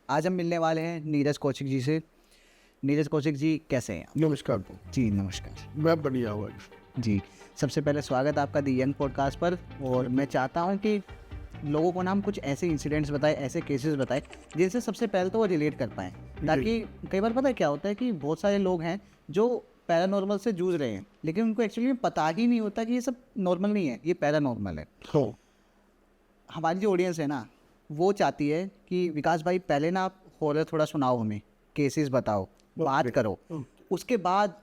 आज हम मिलने वाले हैं नीरज कौशिक जी से। नीरज कौशिक जी कैसे हैं आप? नमस्कार। जी नमस्कार मैं बढ़िया हुआ। जी। सबसे पहले स्वागत आपका दी यंग पॉडकास्ट पर। और मैं चाहता हूं कि लोगों को ना हम कुछ ऐसे इंसिडेंट्स बताएं, ऐसे केसेस बताएं जिनसे सबसे पहले तो वो रिलेट कर पाएँ, ताकि कई बार पता है क्या होता है कि बहुत सारे लोग हैं जो पैरानॉर्मल से जूझ रहे हैं, लेकिन उनको एक्चुअली में पता ही नहीं होता कि ये सब नॉर्मल नहीं है, ये पैरानॉर्मल है। हाँ, हमारी जो ऑडियंस है ना, वो चाहती है कि विकास भाई पहले ना आप हॉरर थोड़ा सुनाओ, हमें केसेस बताओ, बात करो, उसके बाद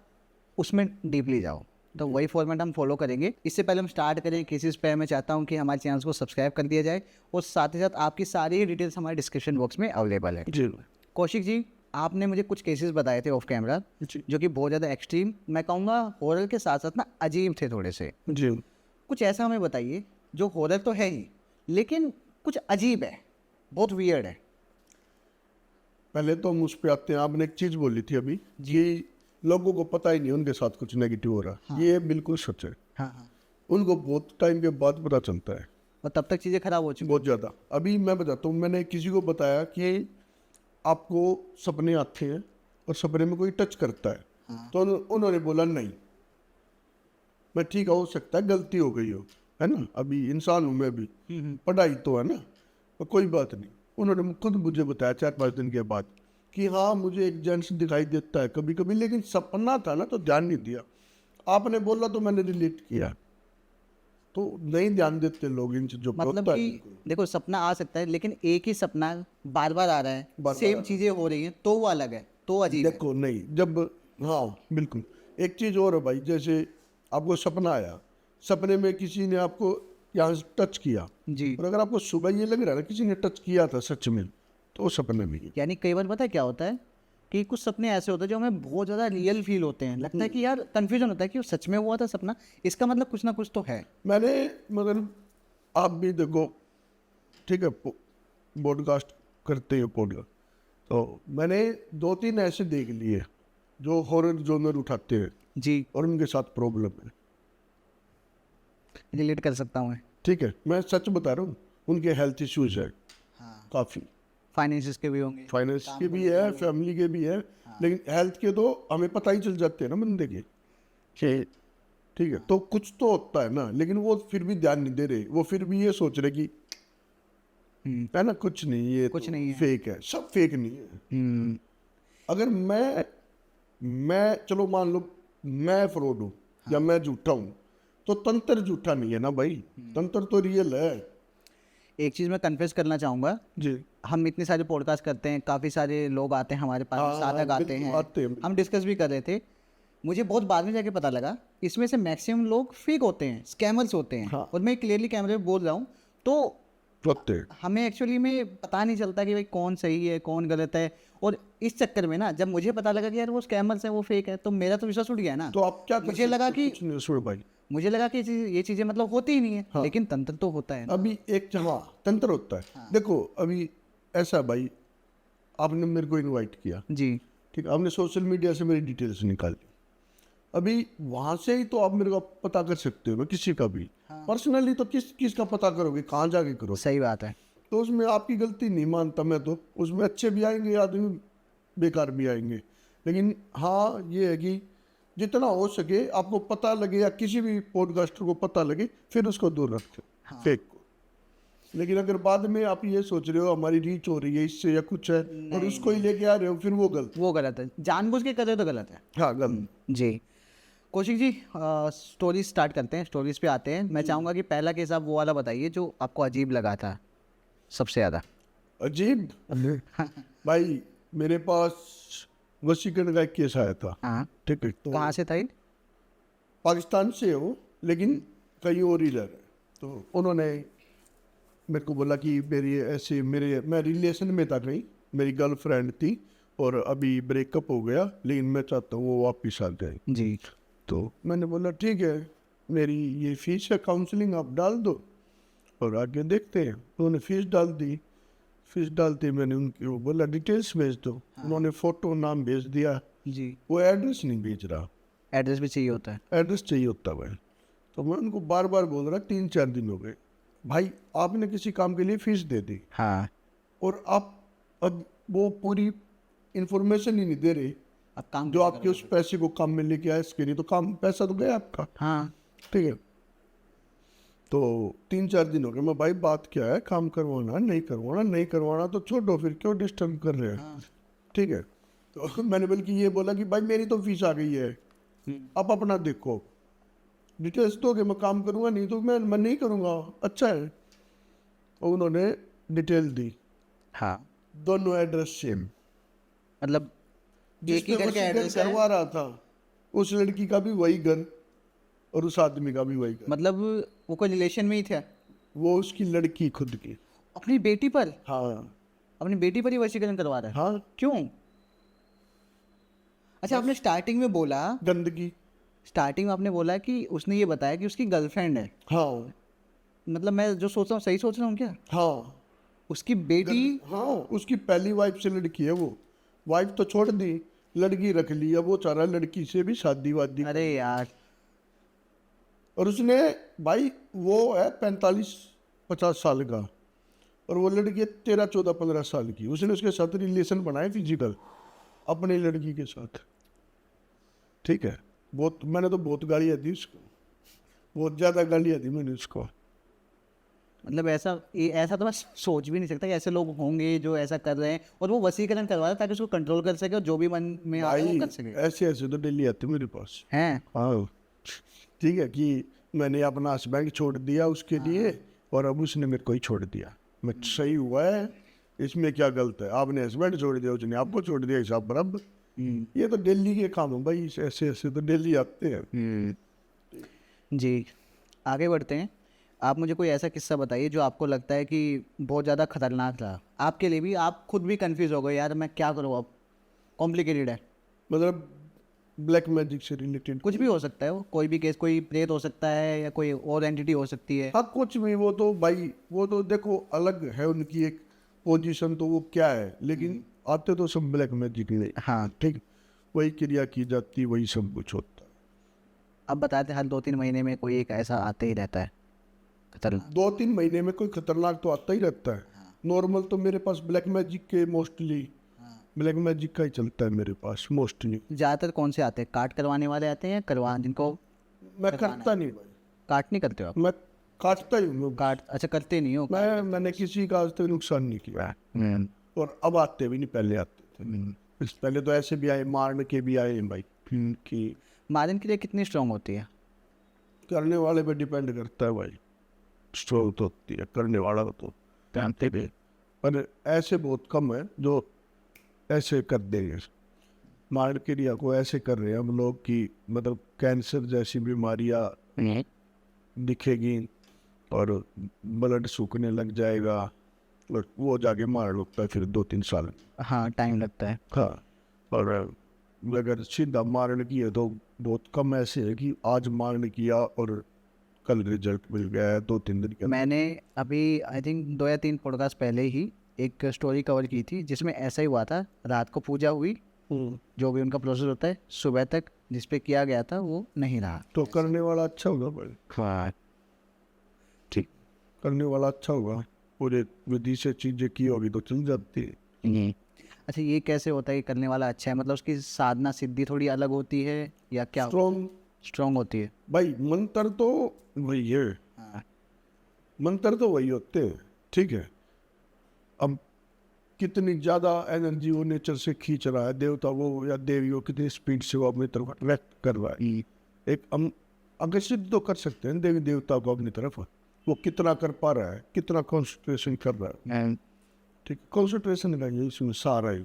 उसमें डीपली जाओ। तो वही फॉर्मेट हम फॉलो करेंगे। इससे पहले हम स्टार्ट करें केसेस पे, मैं चाहता हूँ कि हमारे चैनल को सब्सक्राइब कर दिया जाए और साथ ही साथ आपकी सारी ही डिटेल्स हमारे डिस्क्रिप्शन बॉक्स में अवेलेबल है। जी कौशिक जी, आपने मुझे कुछ केसेस बताए थे ऑफ कैमरा जी जो कि बहुत ज़्यादा एक्सट्रीम, मैं कहूँगा हॉरर के साथ साथ ना अजीब थे थोड़े से। जी। कुछ ऐसा हमें बताइए जो हॉरर तो है ही लेकिन कुछ अजीब है, बहुत वियर्ड है। पहले तो हम उस पे आते हैं। आपने एक चीज बोली थी अभी कि लोगों को पता ही नहीं उनके साथ कुछ नेगेटिव हो रहा। हाँ। ये बिल्कुल सच है। हाँ। उनको बहुत टाइम के बाद पता चलता है, और तब तक चीज़ें खराब हो चुकी। बहुत ज़्यादा। अभी मैं बताता हूँ, मैंने किसी को बताया कि आपको सपने आते हैं और सपने में कोई टच करता है। हाँ। तो उन्होंने बोला नहीं। मैं ठीक है, हो सकता है गलती हो गई हो, है ना, अभी इंसान हूँ मैं भी, पढ़ाई तो है ना, तो कोई बात नहीं। उन्होंने खुद मुझे बताया 4-5 दिन के बाद कि हाँ मुझे एक जेंट्स दिखाई देता है कभी कभी, लेकिन सपना था ना तो ध्यान नहीं दिया। आपने बोला तो मैंने रिलेट किया। तो नहीं ध्यान देते लोग इन चीजों पर। मतलब होता है कि बिल्कुल। देखो, सपना आ सकता है लेकिन एक ही सपना बार बार आ रहा है, बार-बार सेम आ रहा चीज़ें हो रही हैं, तो वो अलग है, तो अजीब है। देखो नहीं, जब, हाँ बिल्कुल। एक चीज और है भाई, जैसे आपको सपना आया, सपने में किसी ने आपको यहाँ से टच किया, जी। और अगर आपको सुबह ये लग रहा है ना किसी ने टच किया था सच में, तो वो सपने में ही। यानी कई बार पता है क्या होता है कि कुछ सपने ऐसे होते हैं जो हमें बहुत ज़्यादा रियल फील होते हैं, लगता है कि यार कन्फ्यूजन होता है कि वो सच में हुआ था सपना, इसका मतलब कुछ ना कुछ तो है। मैंने, मगर आप भी देखो, ठीक है, पॉडकास्ट करते हो पॉडकास्ट, तो मैंने 2-3 ऐसे देख लिए जो हॉरर जोनर उठाते हैं जी। और उनके साथ प्रॉब्लम है। रिलेट कर सकता हूँ मैं। ठीक है, मैं सच बता रहा हूँ, उनके हेल्थ इश्यूज है हाँ। काफ़ी। फाइनेंसिस के भी होंगे, फाइनेंस काम के को भी लेकर है, होंगे। फैमिली के भी है, हाँ। लेकिन हेल्थ के तो हमें पता ही चल जाते हैं ना बंदे के। ठीक है, तो कुछ तो होता है ना, लेकिन वो फिर भी ध्यान नहीं दे रहे, वो फिर भी ये सोच रहे कि है ना कुछ नहीं, ये कुछ तो नहीं है। फेक है। सब फेक नहीं है। हम्म। अगर मैं चलो मान लो मैं फ्रॉड हूँ या मैं झूठा हूँ, तो तंत्र झूठा नहीं है ना भाई, तंत्र तो रियल है। एक चीज़ मैं कन्फेस करना चाहूँगा, जी हम इतने सारे पॉडकास्ट करते हैं, काफ़ी सारे लोग आते हैं हमारे पास, हाँ, साधक आते बिल्कुल हैं, आते हैं। हम डिस्कस भी कर रहे थे। मुझे बहुत बाद में जाके पता लगा इसमें से मैक्सिमम लोग फेक होते हैं, स्कैमर्स होते हैं। हाँ, और मैं क्लियरली कैमरे पे बोल रहा हूँ। तो होते हैं। हमें एक्चुअली में पता नहीं चलता कि भाई कौन सही है कौन गलत है। और इस चक्कर में ना, जब मुझे पता लगा कि यार वो स्कैमर्स है, वो फेक है, तो मेरा तो विश्वास उठ गया ना। तो आप क्या कर मुझे लगा सकते हो? कि कुछ नहीं, सुन भाई। मुझे लगा कि ये चीज़ें मतलब होती ही नहीं है, हाँ। लेकिन तंत्र तो होता है ना। अभी एक हाँ तंत्र होता है। देखो अभी ऐसा भाई, आपने मेरे को इनवाइट किया, जी। ठीक है, आपने सोशल मीडिया से मेरी डिटेल्स निकाली, अभी वहां से ही तो आप मेरे को पता कर सकते हो ना किसी का भी। पर्सनली तो किस का पता करोगे, कहाँ जाके करो। सही बात है। तो उसमें आपकी गलती नहीं मानता मैं, तो उसमें अच्छे भी आएंगे आदमी, बेकार भी आएंगे। लेकिन हाँ ये है कि जितना हो सके आपको पता लगे, या किसी भी पॉडकास्टर को पता लगे, फिर उसको दूर रखें फेक को। लेकिन अगर बाद में आप ये सोच रहे हो हमारी रीच हो रही है इससे या कुछ है, और उसको ही लेके आ रहे हो, फिर वो गलत। वो गलत है, जानबूझ के करे तो गलत है। हाँ गलत। जी। कौशिक जी, स्टोरीज स्टार्ट करते हैं, स्टोरीज पे आते हैं। मैं चाहूँगा कि पहला केस आप वो वाला बताइए जो आपको अजीब लगा था सबसे ज़्यादा। अजीब भाई, मेरे पास वसीकरण का एक केस आया था। हाँ। ठीक है, तो कहाँ से था ये? पाकिस्तान से है वो, लेकिन कहीं और ही रह रहे हैं। तो उन्होंने मेरे को बोला कि मेरी ऐसे मैं रिलेशन में था कहीं, मेरी गर्लफ्रेंड थी और अभी ब्रेकअप हो गया, लेकिन मैं चाहता हूँ वो वापस आ जाए। जी। तो मैंने बोला ठीक है, मेरी ये फीस है काउंसलिंग आप डाल दो और आगे देखते हैं। तो उन्होंने फीस डाल दी। फीस डालते मैंने उनकी वो बोला डिटेल्स भेज दो। उन्होंने फ़ोटो नाम भेज दिया, जी। वो एड्रेस नहीं भेज रहा। एड्रेस भी चाहिए होता है। एड्रेस चाहिए होता है। तो मैं उनको बार बार बोल रहा, 3-4 दिन हो गए। भाई आपने किसी काम के लिए फीस दे दी हाँ। और आप अब वो पूरी इंफॉर्मेशन ही नहीं दे रहे अब काम जो आपके उस पैसे को काम में लेके आए, इसके नहीं तो काम पैसा तो गया आपका। हाँ ठीक है, तो 3-4 दिन हो गए, मैं भाई बात क्या है, काम करवाना नहीं करवाना, नहीं करवाना तो छोड़ो, फिर क्यों डिस्टर्ब कर रहे हैं। हाँ ठीक है, तो मैंने बल्कि ये बोला कि भाई मेरी तो फीस आ गई है, आप अपना देखो, डिटेल्स दोगे मैं काम करूँगा, नहीं तो मैं नहीं करूँगा। अच्छा है, और उन्होंने डिटेल दी, हाँ दोनों एड्रेस सेम, मतलब एक ही जिसने घर का वसीयत एड्रेस है, करवा रहा था उस लड़की का भी वही घर और उस आदमी का भी वही घर। मतलब वो कोई रिलेशन में ही थे। वो उसकी लड़की खुद की। अपनी बेटी पर, हाँ अपनी बेटी पर ही वशीकरण करवा रहा है। हाँ, क्यों? अच्छा, आपने स्टार्टिंग में बोला, गंदगी। स्टार्टिंग में आपने बोला कि उसने ये बताया कि उसकी गर्लफ्रेंड है। हाँ मतलब मैं जो सोच रहा हूँ सही सोच रहा हूँ क्या? हाँ उसकी बेटी, हाँ, उसकी पहली वाइफ से लड़की है वो, वाइफ तो छोड़ दी, लड़की रख ली, अब वो चाह रहा है लड़की से भी शादी वादी। अरे यार, और उसने, भाई वो है 45-50 साल का, और वो लड़की है 13-14-15 साल की, उसने उसके साथ रिलेशन बनाए फिजिकल अपनी लड़की के साथ। ठीक है, बहुत, मैंने तो बहुत गालियाँ दी उसको, बहुत ज़्यादा गालियाँ दी मैंने उसको। मतलब ऐसा तो मैं सोच भी नहीं सकता कि ऐसे लोग होंगे जो ऐसा कर रहे हैं, और वो वशीकरण करवा रहा है ताकि उसको कंट्रोल कर सके और जो भी मन में आता है वो भाई कर सके। ऐसे ऐसे तो डेली आते मेरे पास। हैं? हाँ, ठीक है, कि मैंने अपना हस्बैंड छोड़ दिया उसके लिए और अब उसने मेरे को ही छोड़ दिया, मैं सही हुआ है, इसमें क्या गलत है, आपने हस्बैंड छोड़ दिया, उसने आपको छोड़ दिया, हिसाब बराबर। ये तो दिल्ली के काम है भाई, ऐसे ऐसे तो दिल्ली आते हैं। जी, आगे बढ़ते हैं। आप मुझे कोई ऐसा किस्सा बताइए जो आपको लगता है कि बहुत ज़्यादा खतरनाक रहा आपके लिए भी, आप खुद भी कंफ्यूज हो गए, यार मैं क्या करूँ अब, कॉम्प्लिकेटेड है। मतलब ब्लैक मैजिक से रिलेटेड कुछ भी हो सकता है, वो कोई भी केस, कोई प्रेत हो सकता है या कोई और एंटिटी हो सकती है। हाँ, कुछ भी, वो तो भाई वो तो देखो अलग है उनकी एक पोजीशन, तो वो क्या है, लेकिन आते तो सब ब्लैक मैजिक नहीं। हाँ, ठीक, वही क्रिया की जाती, वही सब कुछ होता है। अब बताते हर 2-3 महीने में कोई एक ऐसा आते ही रहता है खतरनाक। 2-3 महीने में कोई खतरनाक तो आता ही रहता है। नॉर्मल तो मेरे पास ब्लैक मैजिक के मोस्टली ब्लैक मैजिक का ही चलता है मेरे पास मोस्टली। ज़्यादातर कौन से आते हैं? काट करवाने वाले आते हैं या करवा जिनको मैं करता नहीं भाई, काट नहीं करते हो आप? मैं काटता ही हूँ। काट, अच्छा करते नहीं हो? मैंने किसी का आज तक नुकसान नहीं किया, और अब आते भी नहीं, पहले आते थे। पहले तो ऐसे भी आए, मारने के भी आए हैं भाई, कि मारन के लिए कितनी स्ट्रांग होती है? करने वाले पे डिपेंड करता है भाई, स्ट्रोक तो होती है करने वाला तो जानते भी, पर ऐसे बहुत कम है जो ऐसे कर देंगे। मार क्रिया को ऐसे कर रहे हैं हम लोग कि मतलब कैंसर जैसी बीमारियां दिखेगी और ब्लड सूखने लग जाएगा, और वो जाके मार लगता है फिर 2-3 साल। हाँ, टाइम लगता है। हाँ, और अगर सीधा मारने की है तो बहुत कम ऐसे है कि आज मारने किया और कल रिजल्ट मिल गया है 2-3 दिन के अंदर। मैंने अभी आई थिंक 2 या 3 पॉडकास्ट पहले ही एक स्टोरी कवर की थी जिसमें ऐसा ही हुआ था। रात को पूजा हुई, जो भी उनका प्रोसेस होता है, सुबह तक जिस पे किया गया था वो नहीं रहा। तो करने वाला अच्छा होगा भाई, हाँ, ठीक, करने वाला अच्छा होगा, पूरे विधि से चीजें की होगी तो चल जाती है। अच्छा, ये कैसे होता है कि करने वाला अच्छा है? मतलब उसकी साधना सिद्धि थोड़ी अलग होती है या क्या? स्ट्रॉन्ग होती है। भाई मंत्र तो वही है, हाँ, मंत्र तो वही होते हैं। ठीक है, अब कितनी ज्यादा एनर्जी वो नेचर से खींच रहा है, देवता वो या देवी वो कितनी स्पीड से वो अपनी तरफ अट्रैक्ट कर रहा है, एक हम आकर्षित तो कर सकते हैं देवी देवता को अपनी तरफ, वो कितना कर पा रहा है, कितना कंसंट्रेशन कर रहा है। ठीक, कंसंट्रेशन का ये इसमें सारा है।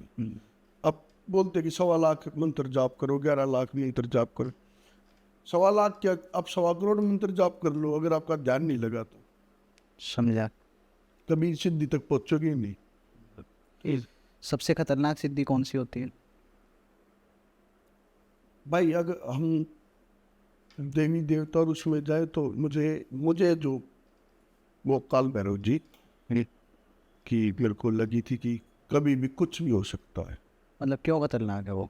अब बोलते कि 1.25 लाख मंत्र जाप करो, 11 लाख मंत्र जाप करो, 1.25 लाख क्या, आप 1.25 करोड़ मंत्र जाप कर लो, अगर आपका ध्यान नहीं लगा तो समझा। कभी सिद्धि तक पहुंचोगे ही नहीं। सबसे खतरनाक सिद्धि कौन सी होती है? भाई अगर हम देवी देवता और उसमें जाए तो मुझे जो वो काल भैरव जी की मेरे को लगी थी कि कभी भी कुछ भी हो सकता है। मतलब क्यों खतरनाक है वो?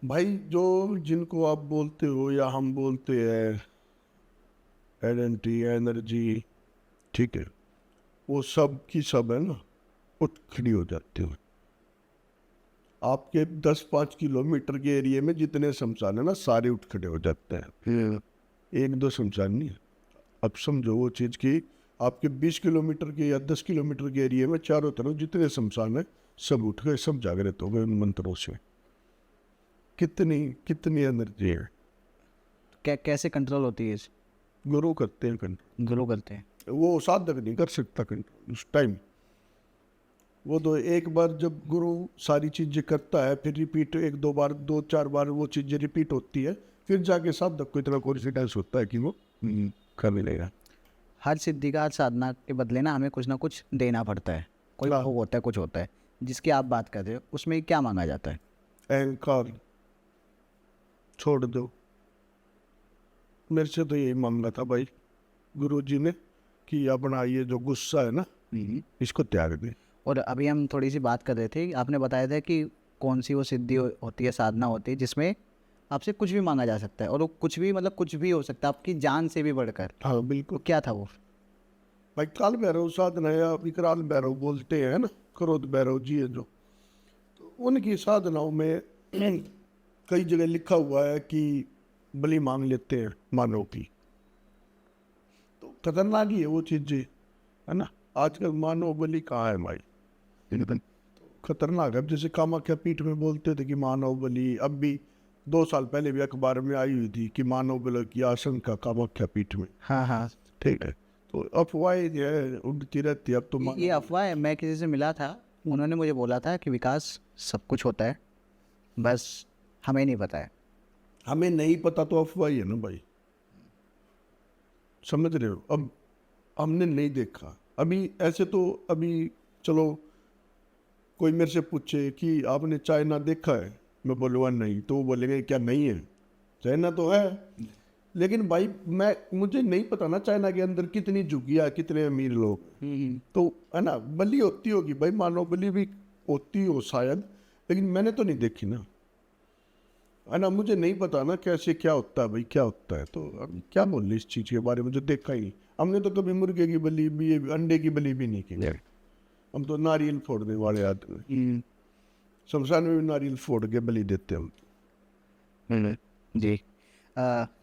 भाई जो जिनको आप बोलते हो या हम बोलते हैं एनर्जी, ठीक है, वो सब की सब है ना, उठ खड़ी हो जाती हो। आपके 10-5 किलोमीटर के एरिया में जितने शमशान है ना, सारे उठ खड़े हो जाते हैं। एक दो शमशान नहीं है। अब समझो वो चीज़ की आपके 20 किलोमीटर के या 10 किलोमीटर के एरिया में चारों तरफ जितने शमशान है सब उठ गए, सब जागृत हो गए उन मंत्रों से। कितनी कितनी एनर्जी है। कैसे कंट्रोल होती है? गुरु करते हैं कंट्रोल, गुरु करते हैं। वो साधक नहीं कर सकता कंट्रोल उस टाइम। वो तो एक बार जब गुरु सारी चीजें करता है, फिर रिपीट 1-2 बार 2-4 बार वो चीजें रिपीट होती है, फिर जाके साधक को इतना कॉन्फिडेंस होता है कि वो कर मिलेगा। हर सिद्धि का, हर साधना के बदले ना हमें कुछ ना कुछ देना पड़ता है। कोई हाँ। भोग होता है, कुछ होता है। जिसकी आप बात कर रहे हो उसमें क्या मांगा जाता है? अहंकार छोड़ दो। मेरे से तो यही मांगा था भाई गुरु जी ने कि अपना ये जो गुस्सा है ना, इसको त्याग दे। और अभी हम थोड़ी सी बात कर रहे थे, आपने बताया था कि कौन सी वो सिद्धि होती है, साधना होती है जिसमें आपसे कुछ भी मांगा जा सकता है, और वो कुछ भी मतलब कुछ भी हो सकता है, आपकी जान से भी बढ़कर। हाँ बिल्कुल। क्या था वो? भाई काल भैरव साधना या विकराल भैरव बोलते हैं ना, क्रोध भैरव जी है जो, तो उनकी साधनाओं में कई जगह लिखा हुआ है कि बलि मांग लेते हैं मानव की। तो खतरनाक ही है वो चीजें, है ना। आजकल मानव बलि कहाँ है भाई, तो खतरनाक है। जैसे कामाख्या पीठ में बोलते थे कि मानव बलि, अब भी 2 साल पहले भी अखबार में आई हुई थी कि मानव बलि की आशंका कामाख्या पीठ में। हाँ हाँ, ठीक है, तो अफवाहें जो है उड़ती रहती है। अब तो ये अफवाह है। मैं किसी से मिला था, उन्होंने मुझे बोला था कि विकास सब कुछ होता है, बस हमें नहीं पता है। हमें नहीं पता तो अफवाह ही है ना भाई, समझ रहे हो। अब हमने नहीं देखा अभी ऐसे, तो अभी चलो कोई मेरे से पूछे कि आपने चाइना देखा है, मैं बोलूँगा नहीं, तो वो बोलेंगे क्या नहीं है, चाइना तो है। लेकिन भाई मुझे नहीं पता ना चाइना के अंदर कितनी झुग्गियाँ, कितने अमीर लोग, तो है ना, बलि होती होगी भाई, मानव बलि भी होती हो शायद, लेकिन मैंने तो नहीं देखी ना, है ना। मुझे नहीं पता ना कैसे क्या होता है भाई, क्या होता है। तो अब क्या बोल इस चीज़ के बारे में, जो देखा ही नहीं। हमने तो कभी मुर्गे की बलि भी, अंडे की बलि भी नहीं की। हम तो नारियल फोड़ने वाले आदमी, शमशान में भी नारियल फोड़ के बलि देते हम। जी।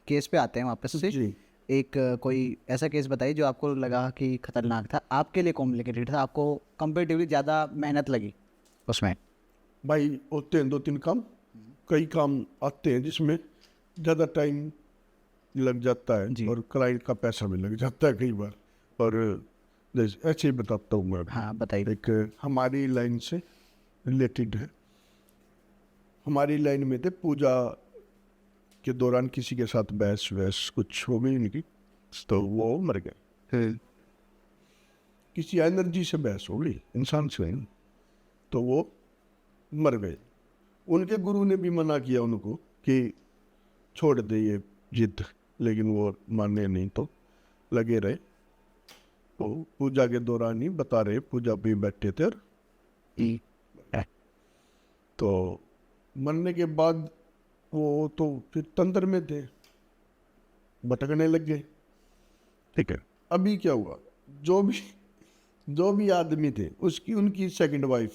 केस पे आते हैं वापस से। जी। एक कोई ऐसा केस बताइए जो आपको लगा कि खतरनाक था, आपके लिए कॉम्प्लिकेटेड था, आपको कंपेरेटिवली ज़्यादा मेहनत लगी उसमें। भाई होते हैं 2-3 काम, कई काम आते हैं जिसमें ज़्यादा टाइम लग जाता जी। है और क्लाइंट का पैसा भी लग जाता है कई बार। और जैसे ऐसे ही बताता हूँ मैं। हाँ बताइए। एक हमारी लाइन से रिलेटेड है। हमारी लाइन में थे, पूजा के दौरान किसी के साथ बहस वहस कुछ हो गई उनकी, तो वो मर गए। किसी एनर्जी से बहस हो गई, इंसान से नहीं, तो वो मर गए। उनके गुरु ने भी मना किया उनको कि छोड़ दे ये जिद, लेकिन वो माने नहीं, तो लगे रहे। तो पूजा के दौरान ही बता रहे, पूजा पे बैठे थे, और तो मरने के बाद वो तो फिर तंत्र में थे, भटकने लग गए। ठीक है, अभी क्या हुआ, जो भी आदमी थे उसकी उनकी सेकंड वाइफ,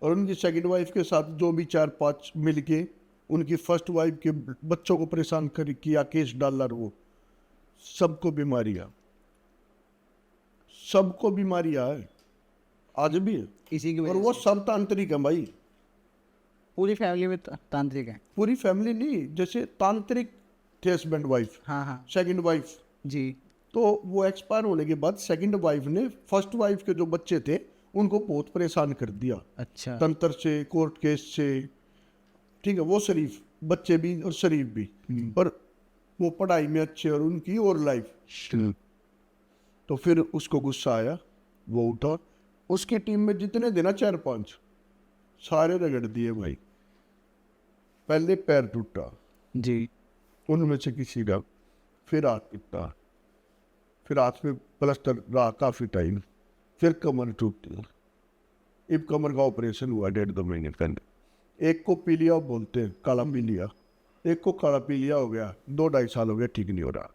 और उनकी सेकंड वाइफ के साथ जो भी 4-5 मिलके उनकी फर्स्ट वाइफ के बच्चों को परेशान कर किया, केस डाला, वो सबको बीमारियां है, आज भी है। इसी की और वजह वो से सब तांत्रिक है भाई, पूरी फैमिली में तांत्रिक है। पूरी फैमिली नहीं, जैसे तांत्रिक थे हस्बैंड वाइफ, हाँ हाँ सेकंड वाइफ, जी। तो वो एक्सपायर होने के बाद सेकंड वाइफ ने फर्स्ट वाइफ के जो बच्चे थे उनको बहुत परेशान कर दिया, अच्छा। तंत्र से, कोर्ट केस से। ठीक है, वो शरीफ बच्चे भी और शरीफ भी, पर वो पढ़ाई में अच्छे, और उनकी और लाइफ। तो फिर उसको गुस्सा आया, वो उठा, उसकी टीम में जितने थे ना 4-5 सारे रगड़ दिए भाई। पहले पैर टूटा जी। उनमें से किसी का, फिर हाथ टूटा, फिर हाथ में प्लास्टर रहा काफी टाइम, फिर कमर टूटी। अब कमर का ऑपरेशन हुआ 1.5-2 महीने के अंदर। एक को पीलिया बोलते हैं, काला पीलिया, एक को काला पीलिया हो गया, 2-2.5 साल हो गया, ठीक नहीं हो रहा।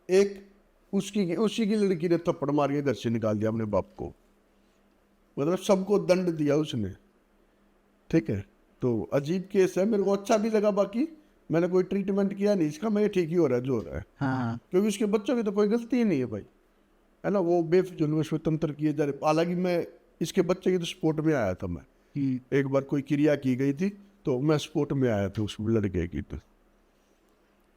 एक उसी की लड़की ने थप्पड़ मार के घर से निकाल दिया अपने बाप को, मतलब सबको दंड दिया उसने, ठीक है। तो अजीब केस है, मेरे को अच्छा भी लगा। बाकी मैंने कोई ट्रीटमेंट किया नहीं इसका, मैं ये ठीक ही हो रहा है जो हो रहा है, हाँ हाँ। क्योंकि उसके बच्चों की तो कोई गलती ही नहीं है भाई, है ना। वो बेफिजूल में स्वतंत्र किए जा रहे। हालांकि मैं इसके बच्चे की तो सपोर्ट में आया था। मैं एक बार कोई क्रिया की गई थी तो मैं सपोर्ट में आया था उस लड़के की। तो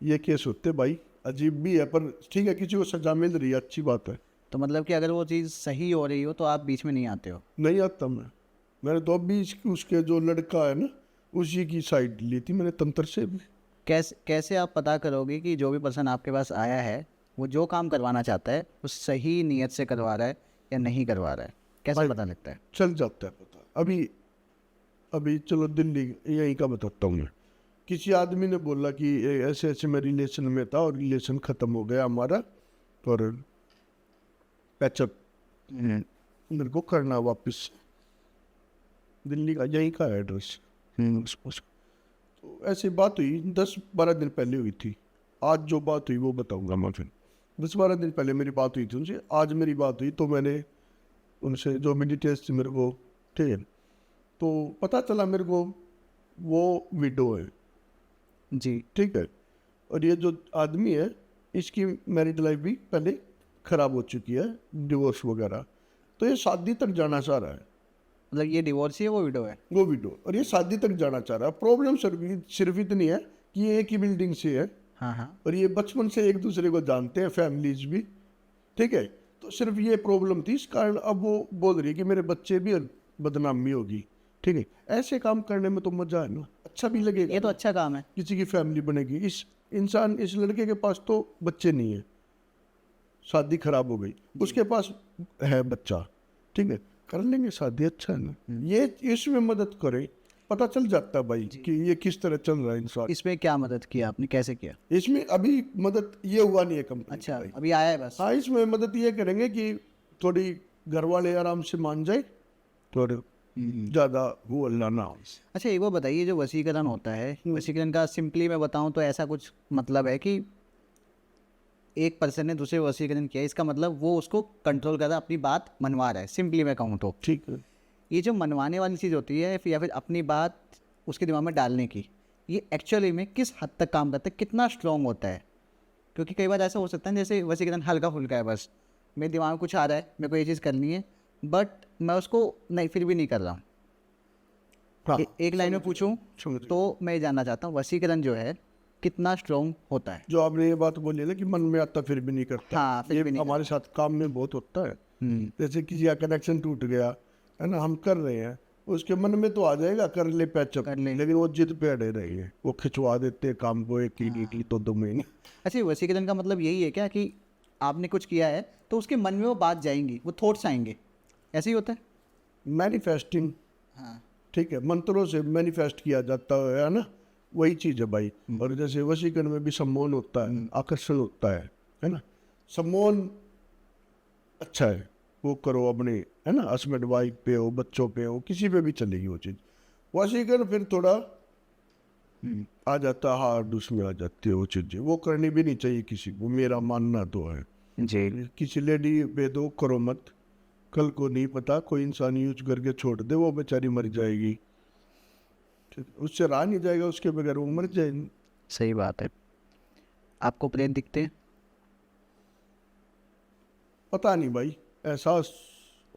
ये केस होते भाई, अजीब भी है, पर ठीक है, किसी को सजा मिल रही है, अच्छी बात है। तो मतलब कि अगर वो चीज़ सही हो रही हो तो आप बीच में नहीं आते हो? नहीं आता मैंने तो अभी उसके जो लड़का है ना, उसी की साइड ली थी मैंने, तंत्र से भी। कैसे कैसे आप पता करोगे कि जो भी पर्सन आपके पास आया है वो जो काम करवाना चाहता है वो सही नीयत से करवा रहा है या नहीं करवा रहा है? कैसे भाई, पता लगता है? चल जाता है पता। अभी अभी चलो दिल्ली यहीं का बताता हूँ मैं। किसी आदमी ने बोला कि ऐसे ऐसे मैं रिलेशन में था और रिलेशन ख़त्म हो गया हमारा, और पैचअप मेरे को करना वापस। दिल्ली का यहीं का एड्रेस। तो ऐसी बात हुई 10-12 दिन पहले हुई थी। आज जो बात हुई वो बताऊंगा मैं फिर। 10-12 दिन पहले मेरी बात हुई थी उनसे, आज मेरी बात हुई तो मैंने उनसे जो भी डिटेल्स थी मेरे को, ठीक है, तो पता चला मेरे को वो विडो है, जी। ठीक है। और ये जो आदमी है इसकी मैरिड लाइफ भी पहले ख़राब हो चुकी है, डिवोर्स वगैरह। तो ये शादी तक जाना चाह रहा है, मतलब ये डिवोर्स ही है, वो विडो है? वो विडो, और ये शादी तक जाना चाह रहा है। प्रॉब्लम सिर्फ इतनी है कि ये एक ही बिल्डिंग से है हाँ हाँ। और ये बचपन से एक दूसरे को जानते हैं, फैमिलीज भी, ठीक है। तो सिर्फ ये प्रॉब्लम थी, इस कारण अब वो बोल रही है कि मेरे बच्चे भी और बदनामी होगी, ठीक है। ऐसे काम करने में तो मजा है ना, अच्छा भी लगेगा, ये तो अच्छा काम है। किसी की फैमिली बनेगी। इस लड़के के पास तो बच्चे नहीं है, शादी खराब हो गई, उसके पास है बच्चा, ठीक है, कर लेंगे शादी, अच्छा है ना। ये इसमें मदद करे, पता चल जाता है भाई कि ये किस तरह चल रहा है इंसान। इसमें क्या मदद किया आपने, कैसे किया? इसमें अभी मदद ये हुआ नहीं है कंपनी अच्छा, भाई। अभी आया है बस? हाँ, इसमें मदद ये करेंगे कि थोड़ी घर वाले आराम से मान जाए, थोड़े ज़्यादा वो अल्लाह ना हो। अच्छा, एक वो बताइए, जो वशीकरण होता है, वशीकरण का सिंपली मैं बताऊं तो ऐसा कुछ मतलब है कि एक पर्सन ने दूसरे को वशीकरण किया, इसका मतलब वो उसको कंट्रोल कर रहा है, अपनी बात मनवा रहा है, सिंपली मैं कहूँ तो। ठीक है। ये जो मनवाने वाली चीज़ होती है या फिर अपनी बात उसके दिमाग में डालने की, ये एक्चुअली में किस हद तक काम करता है, कितना स्ट्रॉन्ग होता है? क्योंकि कई बार ऐसा हो सकता है जैसे वशीकरण हल्का फुल्का है, बस मेरे दिमाग में कुछ आ रहा है, मेरे को ये चीज़ करनी है, बट मैं उसको नहीं, फिर भी नहीं कर रहा हूँ। हाँ, एक लाइन में पूछूं समझ गया। तो मैं ये जानना चाहता हूँ, वशीकरण जो है कितना स्ट्रॉन्ग होता है? जो आपने ये बात बोली ना कि मन में आता फिर भी नहीं करता, हाँ, फिर ये भी नहीं हमारे साथ काम में बहुत होता है। जैसे किसी का कनेक्शन टूट गया है ना, हम कर रहे हैं, उसके मन में तो आ जाएगा कर ले पैचअप, कर ले। लेकिन वो जिद पे अड़े रही है, वो खिंचवा देते हैं काम को, एक की तो 2 महीने। अच्छा, वशीकरण का मतलब यही है क्या कि आपने कुछ किया है तो उसके मन में वो बात जाएंगी, वो थॉट्स आएंगे, ऐसे ही होता है? मैनिफेस्टिंग, हाँ। ठीक है, मंत्रों से मैनिफेस्ट किया जाता है ना, वही चीज़ है भाई। और जैसे वशीकरण में भी सम्मोहन होता है, आकर्षण होता है ना। सम्मोहन अच्छा है, वो करो अपने, है ना, हस्बैंड वाइफ पे हो, बच्चों पे हो, किसी पे भी चलेगी वो चीज़। वशीकरण फिर थोड़ा आ जाता है हार्ड, उसमें आ जाती है वो चीज़ें, वो करनी भी नहीं चाहिए किसी को, मेरा मानना तो है। जी। किसी लेडी पे दो करो मत, कल को नहीं पता कोई इंसान यूज करके छोड़ दे, वो बेचारी मर जाएगी, ठीक है? उससे रहा नहीं जाएगा, उसके बगैर वो मर जाएगी। सही बात है। आपको प्रेत दिखते हैं? पता नहीं भाई, एहसास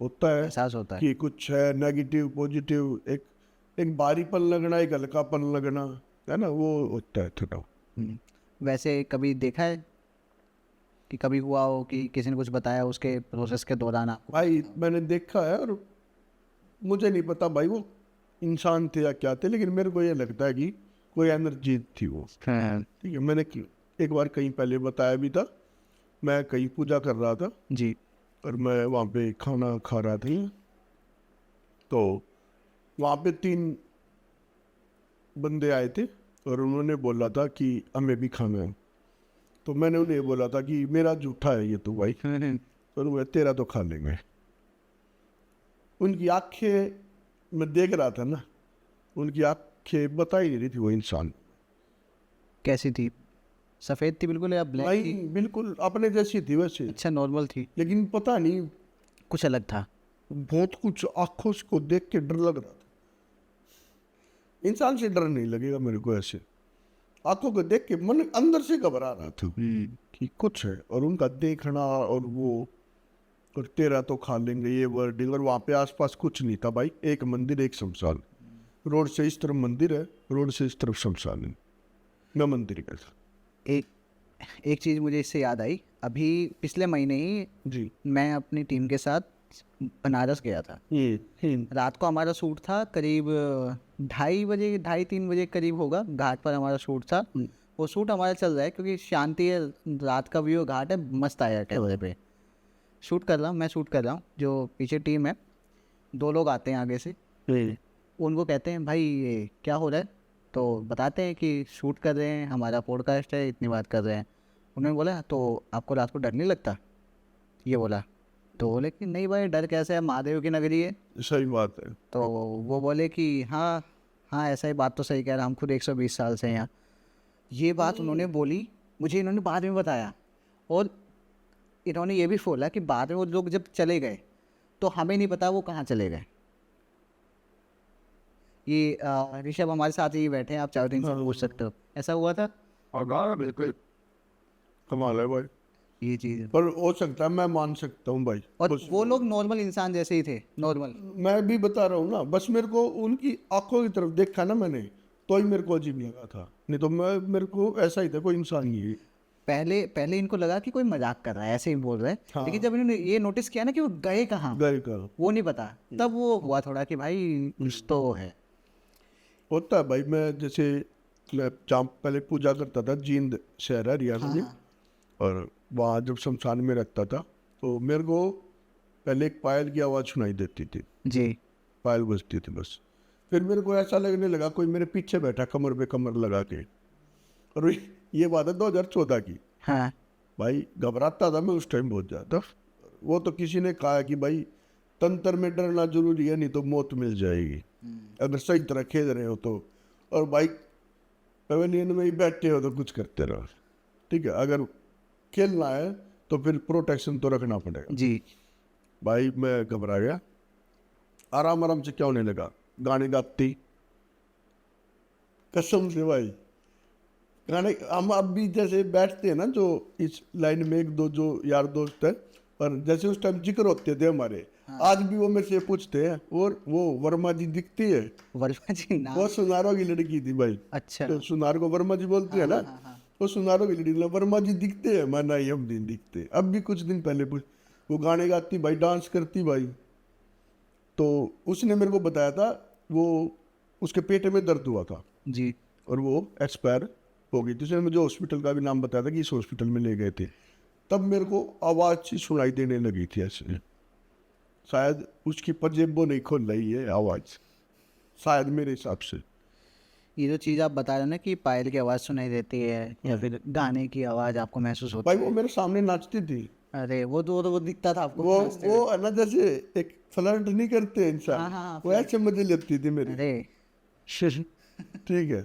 होता है एहसास होता है? कि कुछ है, नेगेटिव पॉजिटिव, एक भारीपन लगना, एक हल्कापन लगना, है ना, वो होता है थोड़ा। वैसे कभी देखा है कि कभी हुआ हो कि किसी ने कुछ बताया उसके प्रोसेस के दौरान आपको? भाई मैंने देखा है, और मुझे नहीं पता भाई वो इंसान थे या क्या थे, लेकिन मेरे को ये लगता है कि कोई एनर्जी थी वो, हाँ। ठीक है। मैंने एक बार कहीं पहले बताया भी था, मैं कहीं पूजा कर रहा था जी। और मैं वहाँ पे खाना खा रहा था, तो वहाँ पे 3 बंदे आए थे और उन्होंने बोला था कि हमें भी खाना है। तो मैंने उन्हें बोला था कि मेरा जूठा है ये तो भाई, तो उन्होंने तेरा तो खा लेंगे। उनकी आंखें मैं देख रहा था ना, उनकी आंखें बता ही नहीं रही थी वो इंसान। कैसी थी? सफ़ेद थी बिल्कुल या ब्लैक नहीं, बिल्कुल अपने जैसी थी वैसे, अच्छा, नॉर्मल थी? लेकिन पता नहीं, कुछ अलग था? बहुत कुछ आंखों को देख के डर लग रहा था। इंसान से डर नहीं लगेगा मेरे को, ऐसे आंखों को देख के मन अंदर से घबरा रहा था कि कुछ है। और उनका देखना और वो, और तेरा तो खा लेंगे ये वर्डिंग, और वहाँ पे आसपास कुछ नहीं था भाई, एक मंदिर एक शमशान। रोड से इस तरफ मंदिर है, रोड से इस तरफ शमशान है। मैं मंदिर गया था। एक एक चीज़ मुझे इससे याद आई, अभी पिछले महीने ही जी। मैं अपनी टीम के साथ बनारस गया था। रात को हमारा शूट था, करीब 2:30 2:30 बजे करीब होगा, घाट पर हमारा शूट था। वो शूट हमारा चल रहा है क्योंकि शांति है, रात का व्यू, घाट है, मस्त आया कैमरे पे। शूट कर रहा हूँ, मैं शूट कर रहा हूँ, जो पीछे टीम है, 2 लोग आते हैं आगे से, उनको कहते हैं भाई ये क्या हो रहा है, तो बताते हैं कि शूट कर रहे हैं, हमारा पॉडकास्ट है, इतनी बात कर रहे हैं। उन्होंने बोला तो आपको रात को डर नहीं लगता, ये बोला। तो बोले कि नहीं भाई डर कैसे है, महादेव की नगरी है। सही बात है। तो वो बोले कि हाँ हाँ ऐसा ही, बात तो सही कह रहा, हम खुद 120 साल से हैं यहाँ। ये बात उन्होंने बोली, मुझे इन्होंने बाद में बताया, और इन्होंने ये भी बोला कि बाद में वो लोग जब चले गए तो हमें नहीं पता वो कहाँ चले गए। ये ऋषभ हमारे साथ ही बैठे हैं, आप चाहो तो इनसे पूछ सकते हो, ऐसा हुआ था बिल्कुल कमाल है भाई। ये चीज़। पर हो सकता है, मैं मान सकता हूँ भाई। और वो लोग नॉर्मल इंसान जैसे ही थे, नॉर्मल। मैं भी बता रहा हूँ ना, बस मेरे को उनकी आंखों की तरफ देखा ना मैंने, तो ही मेरे को अजीब लगा था, नहीं तो मेरे को ऐसा ही था, कोई इंसान ही है। पहले इनको लगा कि कोई मजाक कर रहा है, ऐसे ही बोल रहे हैं। हाँ। लेकिन जब इन्होंने ये नोटिस किया ना कि वो गए कहाँ, गए का वो नहीं पता, तब वो हुआ थोड़ा कि भाई कुछ तो है। होता है भाई। मैं जैसे जहाँ पहले पूजा करता था, जींद शहर है हरियाणा में, और वहाँ जब शमशान में रहता था, तो मेरे को पहले एक पायल की आवाज़ सुनाई देती थी। जी। पायल बजती थी बस। फिर मेरे को ऐसा लगने लगा कोई मेरे पीछे बैठा कमर पे कमर लगा के। और ये बात है 2014 की। हाँ। भाई घबराता था मैं उस टाइम बहुत ज़्यादा। वो तो किसी ने कहा कि भाई तंत्र में डरना जरूरी है, नहीं तो मौत मिल जाएगी अगर सही तरह खेल रहे हो तो। और भाई पवेलियन में ही बैठे हो तो कुछ करते रहो, ठीक है। अगर खेलना है तो फिर प्रोटेक्शन तो रखना पड़ेगा। जी। भाई मैं घबरा गया, आराम आराम से क्या होने लगा, गाने गाती, कसम से भाई गाने। हम अब भी जैसे बैठते हैं ना, जो इस लाइन में एक दो जो यार दोस्त है, और जैसे उस टाइम जिक्र होते थे हमारे, आज भी वो मेरे से पूछते हैं, और वो वर्मा जी दिखती है। वर्मा जी नाम? वो सुनारों की लड़की थी भाई। अच्छा। तो सुनार को वर्मा जी बोलते हैं ना, वो सुनारों की लड़की, वर्मा जी दिखते हैं, मैं नहीं हम नहीं दिखते। अब भी कुछ दिन पहले वो गाने गाती भाई, डांस करती भाई। तो उसने मेरे को बताया था, वो उसके पेट में दर्द हुआ था जी। और वो एक्सपायर हो गई थी। उसने मुझे हॉस्पिटल का भी नाम बताया था कि इस हॉस्पिटल में ले गए थे। तब मेरे को आवाज़ सी सुनाई देने लगी थी ऐसे, शायद उसकी पजेबो नहीं खोल रही है आवाज़, शायद मेरे हिसाब से। ये जो चीज़ आप बता रहे हैं ना कि पायल की आवाज़ सुनाई देती है या फिर गाने की आवाज़ आपको महसूस होती भाई है। वो मेरे सामने नाचती थी। अरे वो दिखता था आपको वो नाचते हुए? वो है ना, जैसे एक फ्लर्ट नहीं करते इंसान, हाँ, हाँ, वो ऐसे मजे लेती थी मेरे। अरे ठीक है,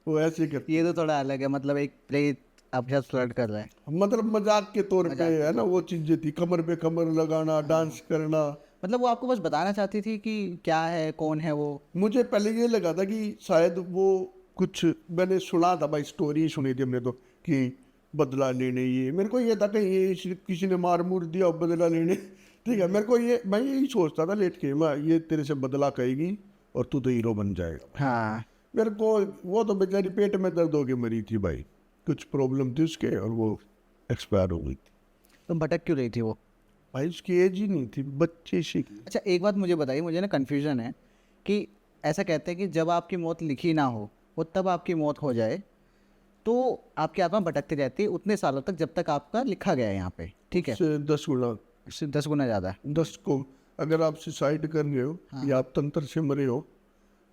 वो ऐसे करती, ये तो थोड़ा अलग है, मतलब एक प्रेत आपके साथ फ्लर्ट कर रहा है। मतलब मजाक के तौर पे है ना, वो चीजें थी, कमर पे कमर लगाना, डांस करना। मतलब वो आपको बस बताना चाहती थी कि क्या है, कौन है वो? मुझे पहले ये लगा था कि शायद वो कुछ, मैंने सुना था भाई, स्टोरी सुनी थी हमने तो, कि बदला लेने, ये मेरे को ये था कि ये किसी ने मार मूर दिया और बदला लेने। ठीक है, मेरे को ये, मैं यही सोचता था लेट के, मैं ये तेरे से बदला कहेगी और तू तो हीरो बन जाएगा। हाँ। मेरे को वो तो बेचारी पेट में दर्द होके मरी थी भाई, कुछ प्रॉब्लम थी उसके, और वो एक्सपायर हो गई थी। तो भटक क्यों रही थी वो? भाई उसकी एज ही नहीं थी, बच्चे सी। अच्छा एक बात मुझे बताइए, मुझे ना कन्फ्यूजन है कि ऐसा कहते हैं कि जब आपकी मौत लिखी ना हो वो तब आपकी मौत हो जाए, तो आपकी आत्मा भटकती रहती है उतने सालों तक जब तक आपका लिखा गया है यहाँ पे, ठीक है? उससे 10 गुना, उससे 10 गुना ज़्यादा। 10 को अगर आप सुसाइड कर रहे हो या आप तंत्र से मरे हो,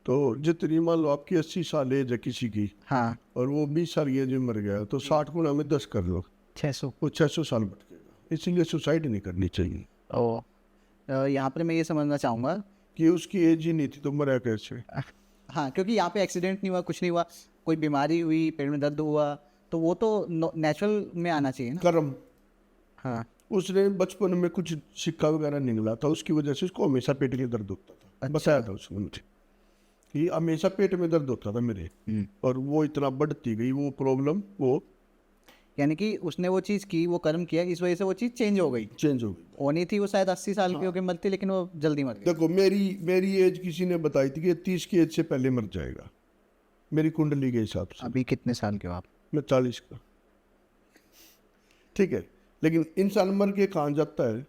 तो जितनी मान लो आपकी 80 साल एज है किसी की, हाँ। और वो 20 साल एज में मर गया, तो 60 गुना में 10 कर लो, 600। वो 600 साल भटकेगा। इसीलिए सुसाइड नहीं करनी चाहिए। ओ यहाँ पर मैं ये समझना चाहूँगा कि उसकी एज ही नहीं थी तो मरा कैसे। हाँ, क्योंकि यहाँ पे एक्सीडेंट नहीं हुआ, कुछ नहीं हुआ, कोई बीमारी हुई, पेट में दर्द हुआ, तो वो तो नेचुरल में आना चाहिए ना। कर्म, हाँ। उसने बचपन में कुछ सिक्का वगैरह निकला था, उसकी वजह से उसको हमेशा पेट में दर्द होता था। बताया था उसने मुझे कि हमेशा पेट में दर्द होता था मेरे, और वो इतना बढ़ती गई वो प्रॉब्लम, वो यानी कि उसने वो चीज़ की, वो कर्म किया, इस वजह से वो चीज़ चेंज हो गई। चेंज हो गई। होनी थी वो शायद 80 साल की होकर मरती, लेकिन वो जल्दी मर गई। देखो मेरी एज किसी ने बताई थी कि 30 की एज से पहले मर जाएगा, मेरी कुंडली के हिसाब से। अभी कितने साल के हो आप? मैं 40 का, ठीक है। लेकिन इंसान मर के कहाँ जाता है?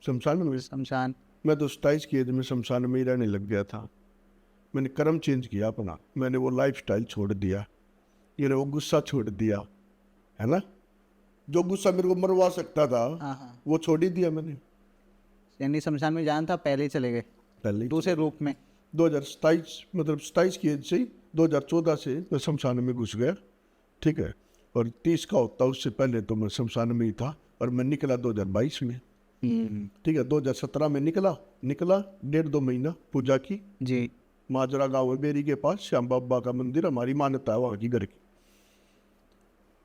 शमशान में। शमशान। मैं तो 27 की एज में शमशान में ही रहने लग गया था। मैंने कर्म चेंज किया अपना, मैंने वो लाइफस्टाइल छोड़ दिया, ये वो गुस्सा छोड़ दिया, है ना। जो गुस्सा मेरे को मरवा सकता था हाँ। वो छोड़ ही दिया मैंने यानी शमशान में जान था, पहले ही चले गए पहले ही। दूसरे रूप में। 2027 मतलब 27 की एज से ही 2014 से मैं शमशान में घुस गया, ठीक है। और 30 का होता उससे पहले तो मैं शमशान में ही था, और मैं निकला 2022 में, ठीक है। 2017 में निकला 1.5-2 महीना पूजा की। जी। माजरा गांव है बेरी के पास, श्याम बाबा का मंदिर, हमारी मान्यता है वहाँ की घर की।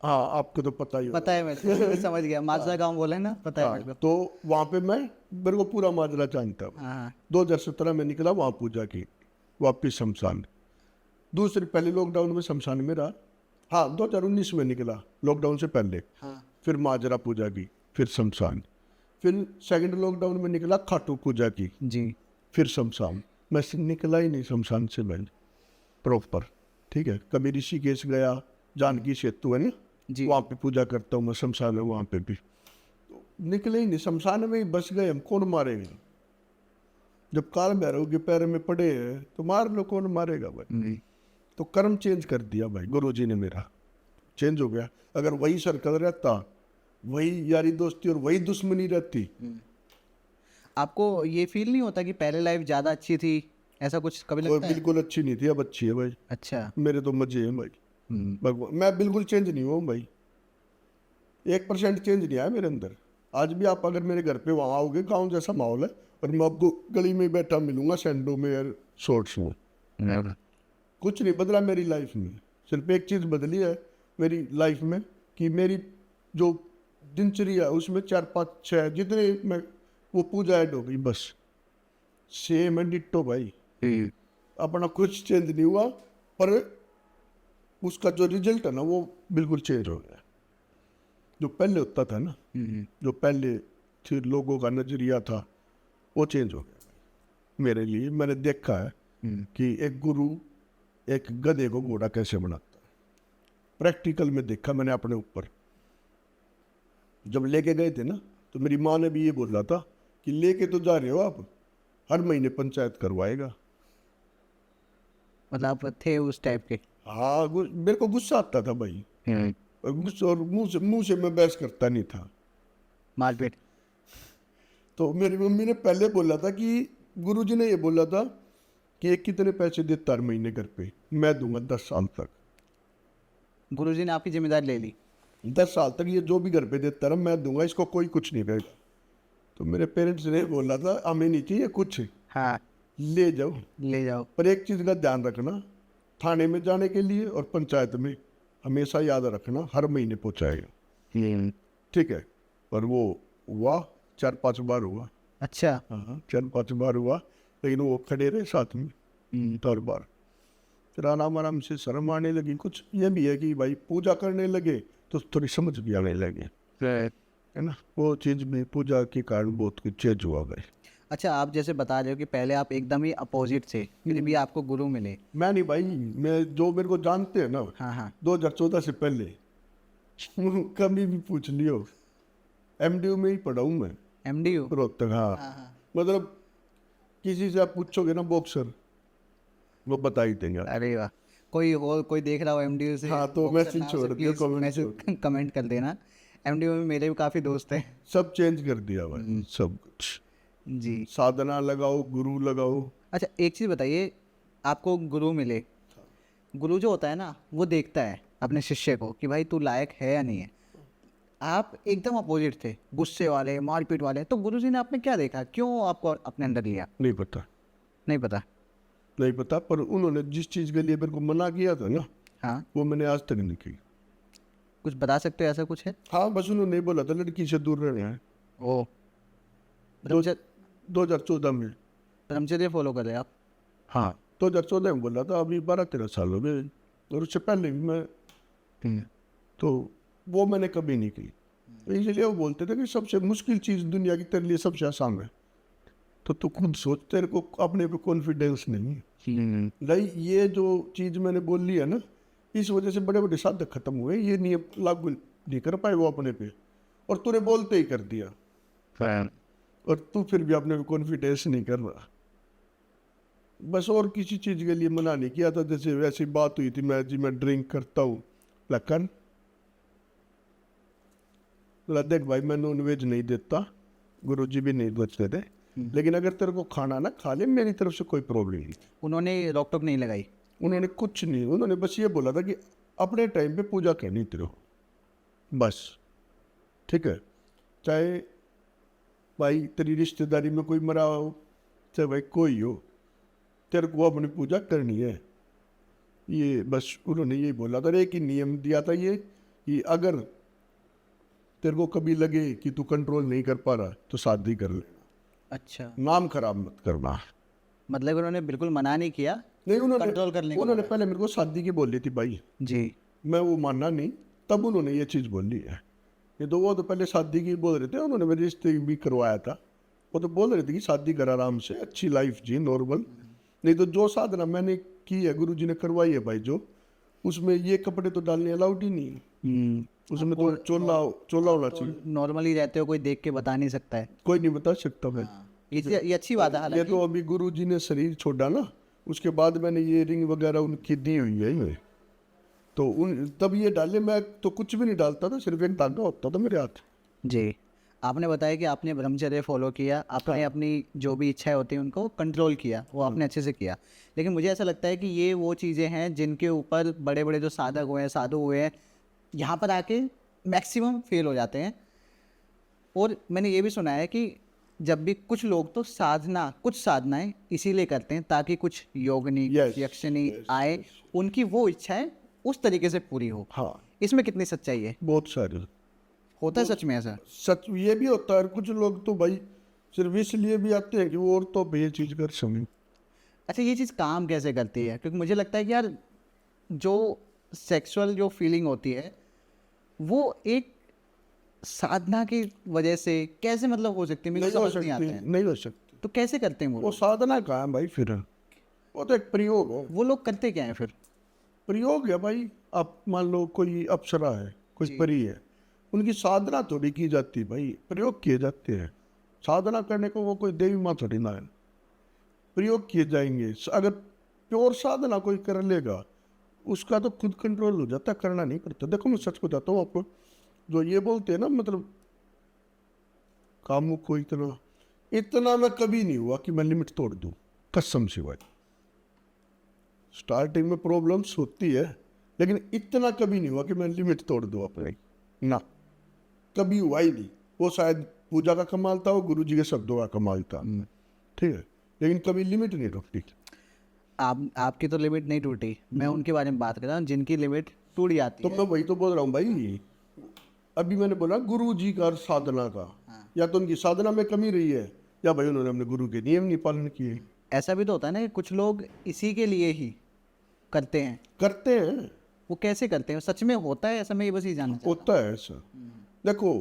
हाँ, आपको तो पता ही होगा। पता है, मैं समझ गया। माजरा गांव बोले ना, पता है मेरे को। तो वहाँ पे मेरे को पूरा माजरा जानता हूँ। हाँ। 2017 में निकला, वहाँ पूजा की, वापिस शमशान। दूसरे पहले लॉकडाउन में शमशान में रहा। हाँ, 2019 में निकला, लॉकडाउन से पहले। हाँ। फिर माजरा पूजा की, फिर शमशान, फिर सेकंड लॉकडाउन में निकला, खाटू पूजा की, जी। फिर शमशान। मैं निकला ही नहीं शमशान से मैं प्रॉपर, ठीक है। कभी ऋषिकेश गया, जानकी सेतु है ना, जी। वहाँ पे पूजा करता हूँ मैं, शमशान है वहाँ पे भी। तो निकले ही नहीं, शमशान में ही बस गए हम। कौन मारेगा? जब काल भैरव के पैर में पड़े हैं तो मार लो, कौन मारेगा भाई? तो कर्म चेंज कर दिया भाई गुरुजी ने, मेरा चेंज हो गया। अगर वही सर्कल रहता, वही यारी दोस्ती और वही दुश्मनी रहती। आपको ये फील नहीं होता कि पहले लाइफ ज़्यादा अच्छी थी? ऐसा कुछ कभी और लगता है? बिल्कुल अच्छी नहीं थी, अब अच्छी है भाई। अच्छा। मेरे तो मजे हैं भाई। भगवान, मैं बिल्कुल चेंज नहीं हुआ भाई, 1% चेंज नहीं आया मेरे अंदर। आज भी आप अगर मेरे घर पे वहाँ आओगे, गाँव जैसा माहौल है, और मैं आपको गली में बैठा मिलूंगा सैंडो में और शॉर्ट्स में। कुछ नहीं बदला मेरी लाइफ में। सिर्फ एक चीज़ बदली है मेरी लाइफ में, कि मेरी जो दिनचर्या है उसमें 4-5-6 जितने मैं वो पूजा ऐड हो गई, बस। सेम है, डिट्टो भाई। अपना कुछ चेंज नहीं हुआ, पर उसका जो रिजल्ट है ना वो बिल्कुल चेंज हो गया। जो पहले होता था ना, जो पहले फिर लोगों का नजरिया था, वो चेंज हो गया मेरे लिए। मैंने देखा है कि एक गुरु एक गधे को घोड़ा कैसे बनाता है, प्रैक्टिकल में देखा मैंने अपने ऊपर। जब लेके गए थे ना, तो मेरी माँ ने भी ये बोला था कि लेके तो जा रहे हो आप, हर महीने पंचायत करवाएगा। मतलब आप थे उस टाइप के? हाँ, मेरे को गुस्सा आता था भाई, और गुस्सा, और मुंह से मैं बहस करता नहीं था। मारपीट? तो मेरी मम्मी ने पहले बोला था कि गुरुजी ने ये बोला था कि ये कितने पैसे देता हर महीने घर पे? मैं दूंगा 10 साल तक। गुरुजी ने आपकी जिम्मेदारी ले ली? 10 साल तक ये जो भी घर पे देता रहा मैं दूंगा, इसको कोई कुछ नहीं कहेगा। तो मेरे पेरेंट्स ने बोला था हमें नहीं चाहिए कुछ, हाँ। ले जाओ। ले जाओ। पर एक चीज़ का ध्यान रखना, थाने में जाने के लिए और पंचायत में हमेशा याद रखना, हर महीने पहुँचाएगा, ठीक है। पर वो हुआ 4-5 बार हुआ। अच्छा। हाँ, 4-5 बार हुआ, लेकिन वो खड़े रहे साथ में हर बार। फिर आराम आराम से शर्म आने लगी। कुछ ये भी है कि भाई पूजा करने लगे तो थोड़ी समझ भी आने लगे, है ना। वो चीज़ में पूजा के कारण बहुत कुछ चेंज हुआ भाई। अच्छा, आप जैसे बता रहे हो कि पहले आप एकदम ही अपोजिट थे, फिर भी आपको गुरु मिले। मैं नहीं भाई, मैं जो मेरे को जानते हैं ना, हाँ हाँ। 2014 से पहले कभी भी पूछ लियो, MDU में ही पढ़ा हूँ मैं, MDU? रोहतक। हाँ, मतलब किसी से आप पूछोगे ना बॉक्सर, वो बता ही देंगे। अरे वाह। कोई देख रहा हो MDU से? हाँ, तो मैसेज छोड़ दियो, कमेंट कर देना। MDU में मेरे भी काफ़ी दोस्त हैं। सब चेंज कर दिया भाई, सब कुछ। जी। साधना लगाओ, गुरु लगाओ। अच्छा, एक चीज़ बताइए, आपको गुरु मिले, गुरु जो होता है ना वो देखता है अपने शिष्य को कि भाई तू लायक है या नहीं है। आप एकदम अपोजिट थे, गुस्से वाले, मारपीट वाले, तो गुरुजी ने आप में क्या देखा, क्यों आपको अपने अंदर लिया? नहीं पता, नहीं पता? नहीं पता, पर उन्होंने जिस चीज़ के लिए मेरे को मना किया था ना, हाँ। वो मैंने आज तक नहीं की। कुछ बता सकते हो, ऐसा कुछ है? हाँ बस उन्होंने नहीं बोला था लड़की से दूर रहना है। ओ, ब्रह्मचर्य 2014 में। ब्रह्मचर्य फॉलो कर रहे हैं आप? हाँ 2014 में बोला था, अभी 12-13 साल हो गए। और उससे पहले भी मैं, तो वो मैंने कभी नहीं की। तो इसलिए वो बोलते थे कि सबसे मुश्किल चीज़ दुनिया की तेरे लिए सबसे आसान है। तो तू खुद सोच, तेरे को अपने पे कॉन्फिडेंस नहीं है। नहीं, ये जो चीज़ मैंने बोली है ना, इस वजह से बड़े बड़े साधक खत्म हुए। ये नियम लागू नहीं कर पाए वो अपने पे, और तूने बोलते ही कर दिया, और तू फिर भी अपने पे कॉन्फिडेंस नहीं कर रहा। बस और किसी चीज़ के लिए मना नहीं किया था। जैसे वैसी बात हुई थी, मैं ड्रिंक करता हूँ, लखन देख भाई मैं नॉन वेज नहीं देता, गुरुजी भी नहीं बचते थे, लेकिन अगर तेरे को खाना ना खा ले, मेरी तरफ से कोई प्रॉब्लम नहीं। उन्होंने रोक टोक नहीं लगाई? उन्होंने कुछ नहीं, उन्होंने बस ये बोला था कि अपने टाइम पे पूजा करनी तेरे को, बस ठीक है। चाहे भाई तेरी रिश्तेदारी में कोई मरा हो, चाहे भाई कोई हो, तेरे को अपनी पूजा करनी है। ये बस उन्होंने यही बोला था। एक ही नियम दिया था ये, कि अगर तेरे को कभी लगे कि तू कंट्रोल नहीं कर पा रहा तो शादी कर ले, अच्छा, नाम खराब मत करना। मतलब उन्होंने बिल्कुल मना नहीं किया नहीं, कंट्रोल करने को? उन्होंने पहले मेरे को शादी की बोली थी भाई, जी। मैं वो मानना नहीं, तब उन्होंने ये चीज़ बोली है। ये तो वो तो पहले शादी की बोल रहे थे, उन्होंने मेरे रिश्ते भी करवाया था। वो तो बोल रहे थे कि शादी कर आराम से, अच्छी लाइफ जी, नॉर्मल। नहीं तो जो साधना मैंने की है, गुरु जी ने करवाई है भाई, जो उसमें ये कपड़े तो डालने अलाउड ही नहीं है। उसमें तो चोला होना चाहिए। नॉर्मली रहते हो, कोई देख के बता नहीं सकता है। कोई नहीं बता सकता मैं। ये अच्छी बात है ये हालांकि। तो अभी गुरु जी ने शरीर छोड़ा ना, उसके बाद मैंने ये रिंग वगैरह उनकी दी हुई है ये। तो उन तब ये डाले, मैं तो कुछ भी नहीं डालता था, सिर्फ एक धागा होता था मेरे हाथ। जी, आपने बताया कि आपने ब्रह्मचर्य फॉलो किया, आपने अपनी जो भी इच्छाएं होती हैं उनको कंट्रोल किया, वो आपने अच्छे से किया। लेकिन मुझे ऐसा लगता है कि ये वो चीज़ें हैं जिनके ऊपर बड़े बड़े जो साधक हुए हैं, साधु हुए हैं, यहाँ पर आके मैक्सिमम फेल हो जाते हैं। और मैंने ये भी सुना है कि जब भी कुछ लोग तो कुछ साधनाएं इसीलिए करते हैं ताकि कुछ योगिनी, Yes, यक्षिनी yes, आए, उनकी वो इच्छाएं उस तरीके से पूरी हो। हाँ, इसमें कितनी सच्चाई है? बहुत सारे। होता है सच में ऐसा? सच ये भी होता है, कुछ लोग तो भाई सिर्फ इसलिए भी आते हैं कि वो और तो ये चीज़ कर सकें। अच्छा, ये चीज़ काम कैसे करती है? क्योंकि मुझे लगता है कि यार जो सेक्सुअल जो फीलिंग होती है वो एक साधना की वजह से कैसे मतलब हो सकती है, मेरे नहीं को हो समझ नहीं आता सकती, है। नहीं हो सकती। तो कैसे करते हैं वो वो लोग? साधना कहाँ है भाई फिर? वो तो एक प्रयोग है। वो लोग करते क्या है फिर? प्रयोग है भाई। आप मान लो कोई अप्सरा है, कोई जी। परी है, उनकी साधना थोड़ी की जाती भाई, प्रयोग किए जाते हैं। साधना करने को वो कोई देवी माँ थोड़ी ना है, प्रयोग किए जाएंगे। अगर प्योर साधना कोई कर लेगा, उसका तो खुद कंट्रोल हो जाता है, करना नहीं पड़ता। देखो मैं सच बताता हूँ आपको, जो ये बोलते हैं ना, मतलब कामों को इतना इतना मैं कभी नहीं हुआ कि मैं लिमिट तोड़ दूँ, कसम से भाई। स्टार्टिंग में प्रॉब्लम्स होती है, लेकिन इतना कभी नहीं हुआ कि मैं लिमिट तोड़ दूँ अपने, ना, कभी हुआ ही नहीं। वो शायद पूजा का कमाल था, वो गुरु जी के शब्दों का कमाल था, ठीक है, लेकिन कभी लिमिट नहीं रखती। आपकी तो लिमिट नहीं टूटी, मैं उनके बारे में बात कर रहा हूँ जिनकी लिमिट टूट जाती तो है। मैं वही तो बोल रहा हूँ भाई, अभी मैंने बोला गुरु जी का साधना का, या तो उनकी साधना में कमी रही है, या भाई उन्होंने अपने गुरु के नियम नहीं पालन किए। ऐसा भी तो होता है ना कि कुछ लोग इसी के लिए ही करते हैं। करते हैं, वो कैसे करते हैं, सच में होता है ऐसा? मैं ये बस ये जानना चाहता होता है ऐसा। देखो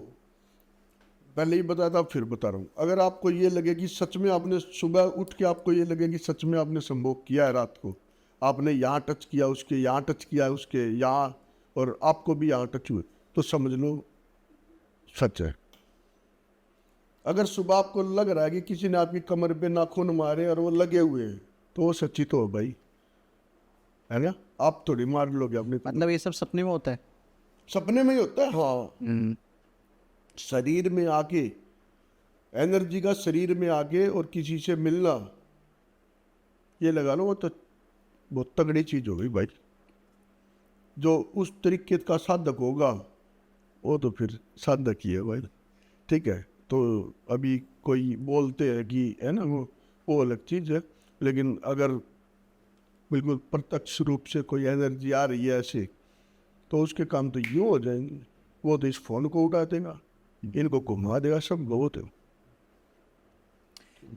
पहले ही बताया था, फिर बता रहा हूँ। अगर आपको ये लगे कि सच में आपने सुबह उठ के आपको ये लगे कि सच में आपने संभोग किया है, रात को आपने यहाँ टच किया उसके, यहाँ टच किया उसके, यहाँ, और आपको भी यहाँ टच हुए, तो समझ लो सच है। अगर सुबह आपको लग रहा है कि किसी ने आपकी कमर पे नाखून मारे और वो लगे हुए हैं, तो वो सच्ची तो है भाई, है ना? आप थोड़ी मार लोगे अपने, हूँ। मतलब ये सब सपने में होता है? सपने में ही होता है। हाँ, शरीर में आके, एनर्जी का शरीर में आके और किसी से मिलना, ये लगा लो वो तो बहुत तगड़ी चीज हो गई भाई। जो उस तरीके का साधक होगा वो तो फिर साधक ही है भाई, ठीक है। तो अभी कोई बोलते हैं कि है ना, वो अलग चीज है, लेकिन अगर बिल्कुल प्रत्यक्ष रूप से कोई एनर्जी आ रही है ऐसे, तो उसके काम तो यूँ हो जाएंगे, वो तो इस फोन को उठा देगा, इनको घुमा देगा, सब बहुत है।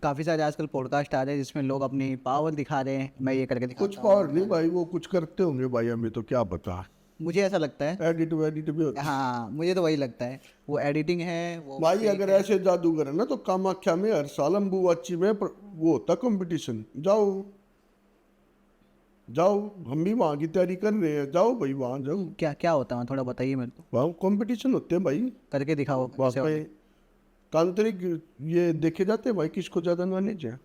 काफ़ी सारे आजकल पॉडकास्ट आ रहे हैं जिसमें लोग अपनी पावर दिखा रहे हैं, मैं ये करके कुछ दिखाता हूँ। पावर नहीं भाई, वो कुछ करते होंगे भाई, हमें तो क्या पता। मुझे ऐसा लगता है, एडिट वेडिट भी होता है। हाँ मुझे तो वही लगता है, वो एडिटिंग है वो भाई fake अगर है। ऐसे जादूगर है ना तो कामाख्या में हर साल अम्बुबाची में वो होता कंपटीशन, जाओ जाओ, हम भी वहाँ की तैयारी कर रहे हैं, जाओ भाई वहाँ जाओ, क्या क्या होता है थोड़ा बताइए मेरे को, वहाँ कंपटीशन होते हैं भाई। करके दिखाओ वहाँ कैसे पे होता है। तांत्रिक ये देखे जाते हैं भाई, किसको ज्यादा नॉलेज है,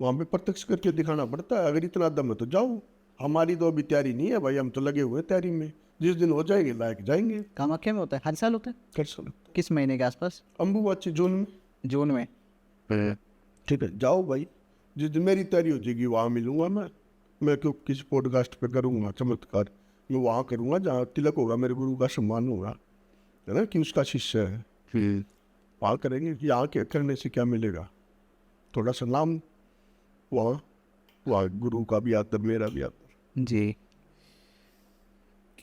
वहाँ पे प्रत्यक्ष करके दिखाना पड़ता है। अगर इतना दम है तो जाओ, हमारी तो अभी तैयारी नहीं है भाई, हम तो लगे हुए हैं तैयारी में, जिस दिन हो जाएंगे लायक जाएंगे। कामाख्या में होता है, हर साल होता है? कर सकते किस महीने के आसपास? अम्बुबाची जून में, जून में। ठीक है जाओ भाई, जिस दिन मेरी तैयारी हो जाएगी वहाँ मिलूंगा मैं क्यों किसी पॉडकास्ट पे करूँगा चमत्कार, मैं वहाँ करूँगा जहाँ तिलक होगा, मेरे गुरु का सम्मान होगा, है ना, कि उसका शिष्य है, वहाँ करेंगे। कि यहाँ के करने से क्या मिलेगा, थोड़ा सा नाम, वहाँ वहाँ गुरु का भी आदर, मेरा भी आदर। जी,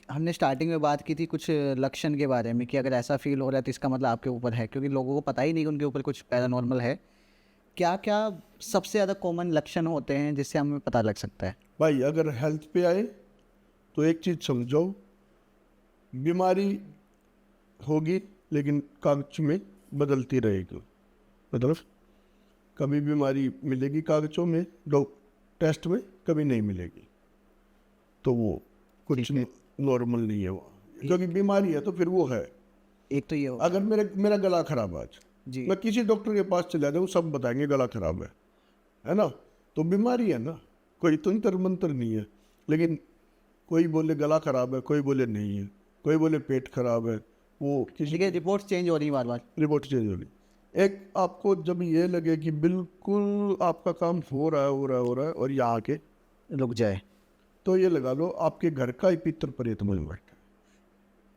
हमने स्टार्टिंग में बात की थी कुछ लक्षण के बारे में कि अगर ऐसा फील हो रहा है तो इसका मतलब आपके ऊपर है, क्योंकि लोगों को पता ही नहीं कि उनके ऊपर कुछ पैरानॉर्मल है। क्या क्या सबसे ज़्यादा कॉमन लक्षण होते हैं जिससे हमें पता लग सकता है? भाई अगर हेल्थ पे आए तो एक चीज़ समझो, बीमारी होगी लेकिन कागज में बदलती रहेगी, मतलब कभी बीमारी मिलेगी कागजों में, टेस्ट में कभी नहीं मिलेगी, तो वो कुछ नॉर्मल नहीं है वो, क्योंकि बीमारी है तो फिर वो है। एक तो ये हो अगर मेरा गला खराब है आज, जी, मैं किसी डॉक्टर के पास चला जाऊँ, सब बताएंगे गला खराब है ना, तो बीमारी है ना, कोई तंत्र मंत्र नहीं है। लेकिन कोई बोले गला खराब है, कोई बोले नहीं है, कोई बोले पेट खराब है, वो किसी ठीक है, रिपोर्ट चेंज हो रही है बार बार। रिपोर्ट चेंज हो रही। एक आपको जब ये लगे कि बिल्कुल आपका काम हो रहा है और यहाँ आके रुक जाए, तो ये लगा लो आपके घर का ही पितर प्रेत बन बैठा है।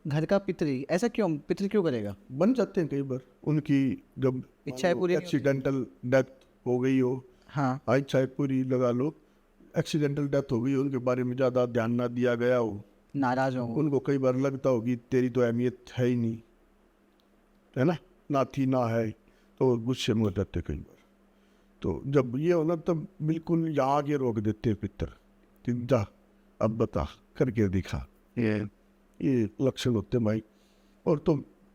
घर का पितरी, ऐसा क्यों, पितरी क्यों करेगा? बन जाते हैं कई बार, उनकी जब इच्छाएं पूरी नहीं होती। एक्सीडेंटल डेथ हो गई हो, हाँ, इच्छाएं पूरी लगा लो, एक्सीडेंटल डेथ हो गई, उनके बारे में ज़्यादा ध्यान ना दिया गया हो, नाराज हो, उनको कई बार लगता हो कि तेरी तो अहमियत है ही नहीं, है ना थी ना है, तो वो गुस्से में हो जाते कई बार। तो जब ये हो ना तब बिल्कुल यहाँ आगे रोक देते हैं पितर, कि जा अब बता करके दिखा, ये लक्षण होते हैं भाई। और तो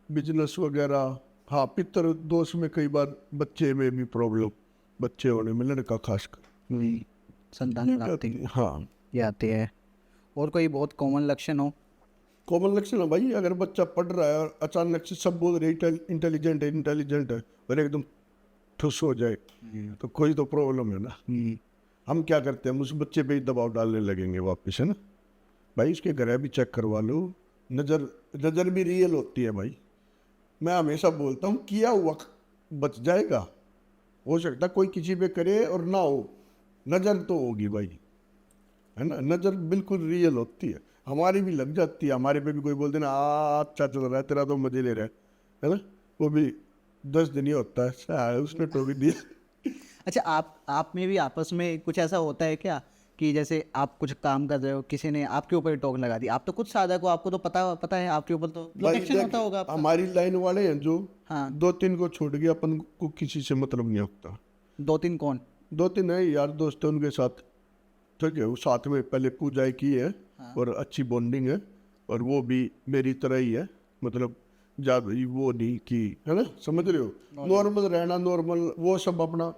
बिजनेस वगैरह, हाँ पितर दोष में कई बार बच्चे में भी प्रॉब्लम, बच्चे होने में, लड़का खासकर संतान प्राप्ति हाँ ये आती है। और कोई बहुत कॉमन लक्षण हो? कॉमन लक्षण है भाई, अगर बच्चा पढ़ रहा है और अचानक से सब बोल रहे इंटेलिजेंट है और एकदम ठुस हो जाए, तो कोई तो प्रॉब्लम है ना। हम क्या करते हैं, हम उस बच्चे पे ही दबाव डालने लगेंगे वापस, है ना भाई, उसके घर भी चेक करवा लो, नज़र भी रियल होती है भाई। मैं हमेशा बोलता हूँ किया हुआ बच जाएगा, हो सकता कोई किसी पे करे और ना हो, नज़र तो होगी भाई, है ना, नज़र बिल्कुल रियल होती है, हमारी भी लग जाती है, हमारे पे भी कोई बोल देना अच्छा चल रहा है तेरा तो मजे ले रहा है ना, वो भी 10 दिन ही होता है, उसने टोक दिया। अच्छा, आप में भी आपस में कुछ ऐसा होता है क्या कि जैसे आप कुछ काम कर रहे हो, किसी ने आपके ऊपर टोक लगा दी, आप तो कुछ साधक हो, आपको तो पता है, आपके ऊपर तो भाई प्रोटेक्शन देख, होता होगा आपका। हमारी लाइन वाले हैं जो हाँ, 2-3 को छोड़ के अपन को किसी से मतलब नहीं होता। 2-3 कौन? 2-3 है यार दोस्त है, उनके साथ ठीक है, वो साथ में पहले पूजाएं की है, हाँ। और अच्छी बॉन्डिंग है, और वो भी मेरी तरह ही है, मतलब ज़्यादा वो नहीं कि, है ना, समझ रहे हो, नॉर्मल रहना, नॉर्मल वो सब अपना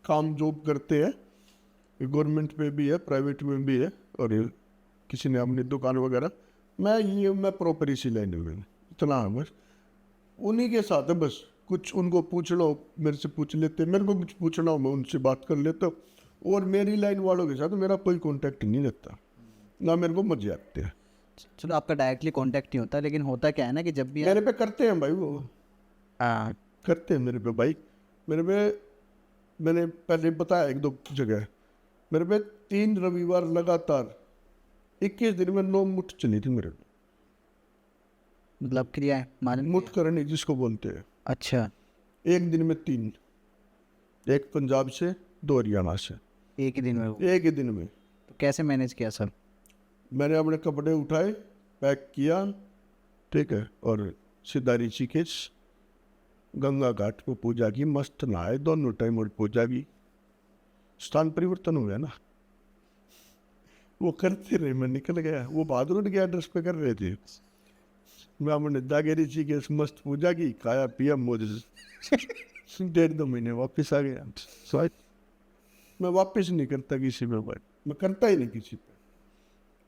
काम जॉब करते हैं, गवर्नमेंट में भी है, प्राइवेट में भी है, और ये किसी ने अपनी दुकान वगैरह, मैं प्रॉपर इसी लाइन में, इतना है बस, उन्हीं के साथ है बस। कुछ उनको पूछ लो, मेरे से पूछ लेते, मेरे को कुछ पूछना हो मैं उनसे बात कर लेता हूँ, और मेरी लाइन वालों के साथ मेरा कोई कांटेक्ट नहीं रहता, ना मेरे को मजे आते हैं। चलो, आपका डायरेक्टली कांटेक्ट नहीं होता, लेकिन होता क्या है ना कि जब भी मेरे पे करते हैं भाई, वो करते हैं मेरे पे भाई, मेरे पे मैंने पहले बताया 1-2 जगह, मेरे पे 3 रविवार लगातार 21 दिन में 9 मुठ चली थी मेरे पे, मतलब क्रियाएं मान, मुठ करनी जिसको बोलते हैं, अच्छा, एक दिन में 3, एक पंजाब से 2 हरियाणा से, एक ही दिन में वो? एक ही दिन में। तो कैसे मैनेज किया सर? मैंने अपने कपड़े उठाए, पैक किया, ठीक है, और सीधा ऋषिकेश गंगा घाट को पूजा की, मस्त नहाए दोनों टाइम और पूजा की। स्थान परिवर्तन हो गया ना, वो करते रहे, मैं निकल गया, वो बहादुर के एड्रेस पे कर रहे थे। मैं हमने जाके ऋषिकेश मस्त पूजा की, खाया पिया मौज से 1.5-2 महीने वापस आ गया। So, मैं वापस नहीं करता किसी पे बात, मैं करता ही नहीं किसी पे।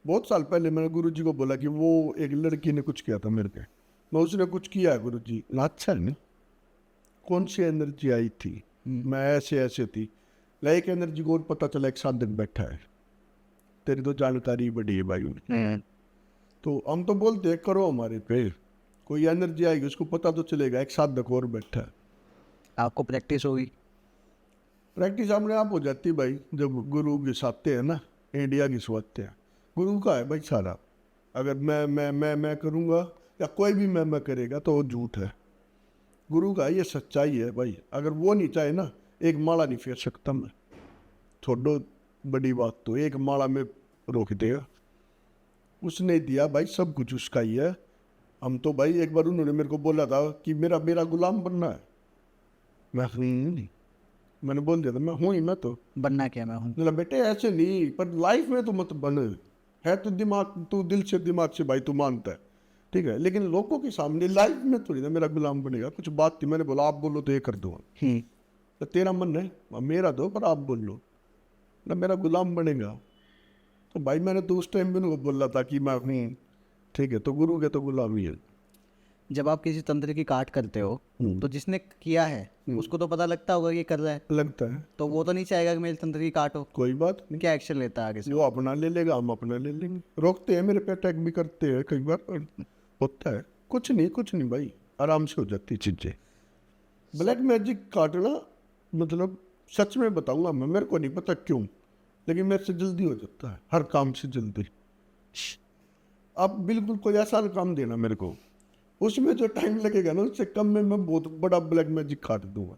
बहुत साल पहले मैंने गुरुजी को बोला कि वो एक लड़की ने कुछ किया था मेरे पे, मैं उसने कुछ किया है गुरुजी ना, अच्छा है ना, कौन सी एनर्जी आई थी, मैं ऐसे ऐसे थी, लाइक एनर्जी को और पता चला एक साधक बैठा है, तेरी तो जानकारी बड़ी है भाई। तो हम तो बोलते हैं करो हमारे पे, कोई एनर्जी आएगी उसको पता तो चलेगा एक साधक और बैठा है। आपको प्रैक्टिस होगी। प्रैक्टिस अपने आप हो जाती है भाई, जब गुरु के साथ है ना, इंडिया की स्वाते हैं, गुरु का है भाई सारा। अगर मैं करूँगा या कोई भी मैं करेगा तो वो झूठ है, गुरु का ये सच्चाई है भाई। अगर वो नहीं चाहे ना, एक माला नहीं फेर सकता मैं, छोड़ो बड़ी बात, तो एक माला में रोक देगा, उसने दिया भाई, सब कुछ उसका ही है। हम तो भाई, एक बार उन्होंने मेरे को बोला था कि मेरा गुलाम बनना है, मैं नहीं, मैंने बोल दिया था मैं हूँ ही, मैं तो बनना क्या मैं हूँ। बोला बेटे ऐसे नहीं, पर लाइफ में तो मत बन, है तो दिमाग, तू दिल से दिमाग से भाई तू मानता है, ठीक है, लेकिन लोगों के सामने लाइफ में थोड़ी ना मेरा गुलाम बनेगा। कुछ बात थी, मैंने बोला आप बोलो तो ये कर दूंगा, तो तेरा मन है मेरा दो, पर आप बोल लो ना, मेरा गुलाम बनेगा। तो भाई मैंने तो उस टाइम भी उनको बोला था कि मैं ठीक है, तो गुरु के तो गुलाम ही है। जब आप किसी तंत्र की काट करते हो तो जिसने किया है उसको तो पता लगता होगा कि ये कर रहा है, लगता है, तो वो तो नहीं चाहेगा कि मेरी तंत्र की काट हो। कोई बात नहीं, क्या एक्शन लेता है आगे से। जो अपना ले लेगा हम अपना ले लेंगे। रोकते हैं, मेरे पे अटैक भी करते हैं कई बार, और होता है, कुछ नहीं भाई, आराम से हो जाती चीजें। ब्लैक मैजिक काटना मतलब सच में बताऊंगा मैं, मेरे को नहीं पता क्यों, लेकिन मेरे से जल्दी हो जाता है, हर काम से जल्दी। आप बिल्कुल कोई आसान काम देना मेरे को, उसमें जो टाइम लगेगा ना उससे कम में मैं बहुत बड़ा ब्लैक मैजिक काट दूंगा,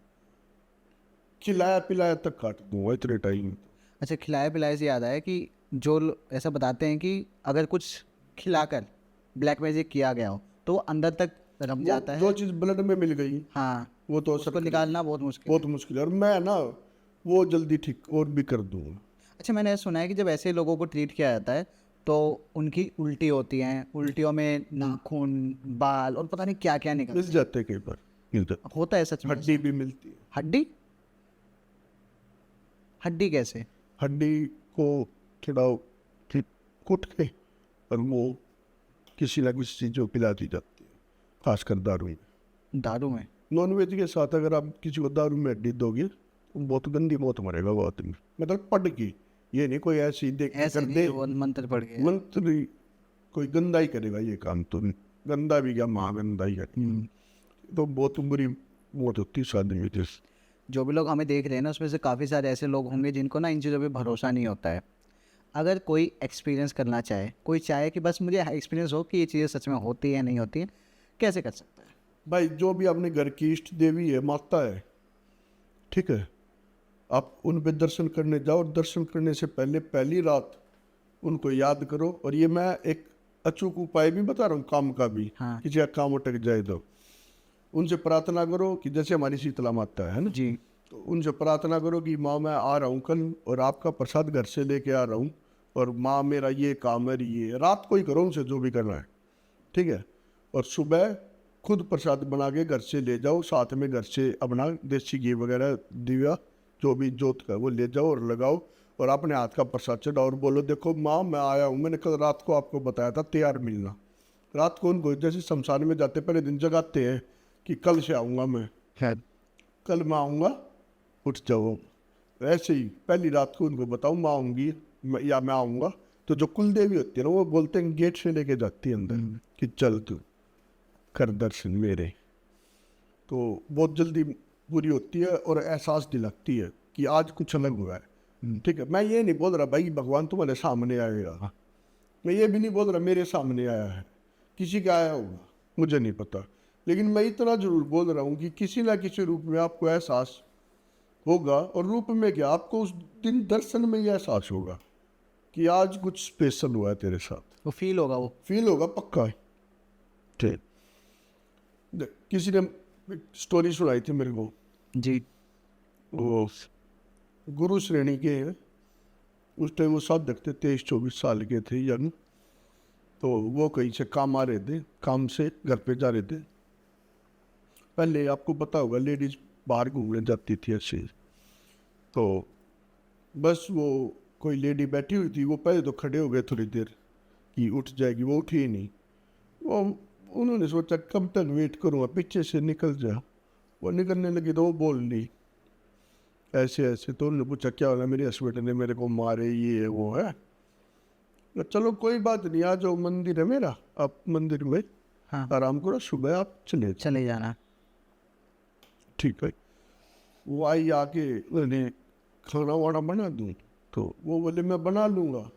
खिलाया पिलाया तक काट दूंगा इतने टाइम। अच्छा, खिलाए पिलाए से याद आया कि जो ऐसा बताते हैं कि अगर कुछ खिलाकर ब्लैक मैजिक किया गया हो तो वो अंदर तक रम जाता है। जो चीज़ ब्लड में मिल गई हाँ, वो तो उसको निकालना बहुत मुश्किल बहुत मुश्किल है, और मैं ना वो जल्दी ठीक और भी कर दूंगा। अच्छा, मैंने सुना है कि जब ऐसे लोगों को ट्रीट किया जाता है तो उनकी उल्टी होती हैं, उल्टियों में नाखून बाल और पता नहीं क्या क्या निकल मिल जाते कई बार, मिल जाते, होता है सच में। हड्डी भी मिलती है। हड्डी हड्डी कैसे। हड्डी को थोड़ा कूट के और वो किसी ना किसी चीज़ को पिला दी जाती है, खासकर दारू में। दारू में। नॉन वेज के साथ अगर आप किसी को दारू में हड्डी दोगे तो बहुत गंदी मौत मरेगा वो आदमी, मतलब पढ़ के, ये नहीं कोई ऐसी देख के ऐसे कर नहीं दे, वो मंत्र पड़ गया। मंत्री कोई गंदा ही करेगा ये काम, तो गंदा भी क्या महागंदा ही है, तो बहुत बुरी मौत होती है उस आदमी की। जो भी लोग हमें देख रहे हैं ना उसमें से काफ़ी सारे ऐसे लोग होंगे जिनको ना इन चीज़ों पे भरोसा नहीं होता है। अगर कोई एक्सपीरियंस करना चाहे, कोई चाहे कि बस मुझे एक्सपीरियंस हो कि ये चीज़ें सच में होती है नहीं होती है, कैसे कर सकता है। भाई जो भी अपने घर की इष्ट देवी है, माता है, ठीक है, आप उन पे दर्शन करने जाओ, और दर्शन करने से पहले पहली रात उनको याद करो। और ये मैं एक अचूक उपाय भी बता रहा हूँ, काम का भी, हाँ किसी का काम अटक जाए तो उनसे प्रार्थना करो कि जैसे हमारी शीतला माता है ना जी, तो उनसे प्रार्थना करो कि माँ मैं आ रहा हूँ कल, और आपका प्रसाद घर से लेके आ रहा हूँ, और माँ मेरा ये काम है, ये रात को ही करो उनसे जो भी करना है, ठीक है, और सुबह खुद प्रसाद बना के घर से ले जाओ, साथ में घर से अपना देसी घी वगैरह दिया जो भी जोत का वो ले जाओ और लगाओ, और अपने हाथ का प्रसाद चढ़ाओ और बोलो देखो माँ मैं आया हूँ, मैंने कल रात को आपको बताया था तैयार मिलना। रात को उनको जैसे शमशान में जाते पहले दिन जगाते हैं कि कल से आऊँगा मैं, कल मैं आऊँगा, उठ जाओ। ऐसे ही पहली रात को उनको बताओ माँ आऊँगी या मैं आऊँगा, तो जो कुल देवी होती है ना वो बोलते हैं गेट से लेके जाती है अंदर कि चल तू कर दर्शन मेरे, तो बहुत जल्दी पूरी होती है और एहसास दिलाती है कि आज कुछ अलग हुआ है। ठीक है, मैं ये नहीं बोल रहा भाई भगवान तुम्हारे सामने आएगा, मैं ये भी नहीं बोल रहा मेरे सामने आया है, किसी का आया होगा मुझे नहीं पता, लेकिन मैं इतना जरूर बोल रहा हूँ कि किसी ना किसी रूप में आपको एहसास होगा, और रूप में क्या आपको उस दिन दर्शन में ही एहसास होगा कि आज कुछ स्पेशल हुआ है तेरे साथ। वो फील होगा वो। फील होगा पक्का है। ठीक। देख, किसी ने एक स्टोरी सुनाई थी मेरे को। जी। वो गुरु श्रेणी के हैं, उस टाइम वो साधक थे, 23-24 साल के थे, यंग। तो वो कहीं से काम आ रहे थे, काम से घर पे जा रहे थे। पहले आपको पता होगा लेडीज बाहर घूमने जाती थी ऐसे। तो बस वो कोई लेडी बैठी हुई थी, वो पहले तो खड़े हो गए थोड़ी देर कि उठ जाएगी, वो उठी ही नहीं। वो उन्होंने सोचा कब तक वेट करूँगा, पीछे से निकल जा। वो निकलने लगी तो वो बोल ली ऐसे ऐसे। तो उन्होंने पूछा क्या होना, मेरे हस्बैंड ने मेरे को मारे, ये वो है। तो चलो कोई बात नहीं, आ जाओ, मंदिर है मेरा, आप मंदिर में हाँ। आराम करो, सुबह आप चले जाओ। चले जाना। ठीक है। वो आई आके मैंने खाना वाना बना दूँ, तो वो बोले मैं बना लूँगा।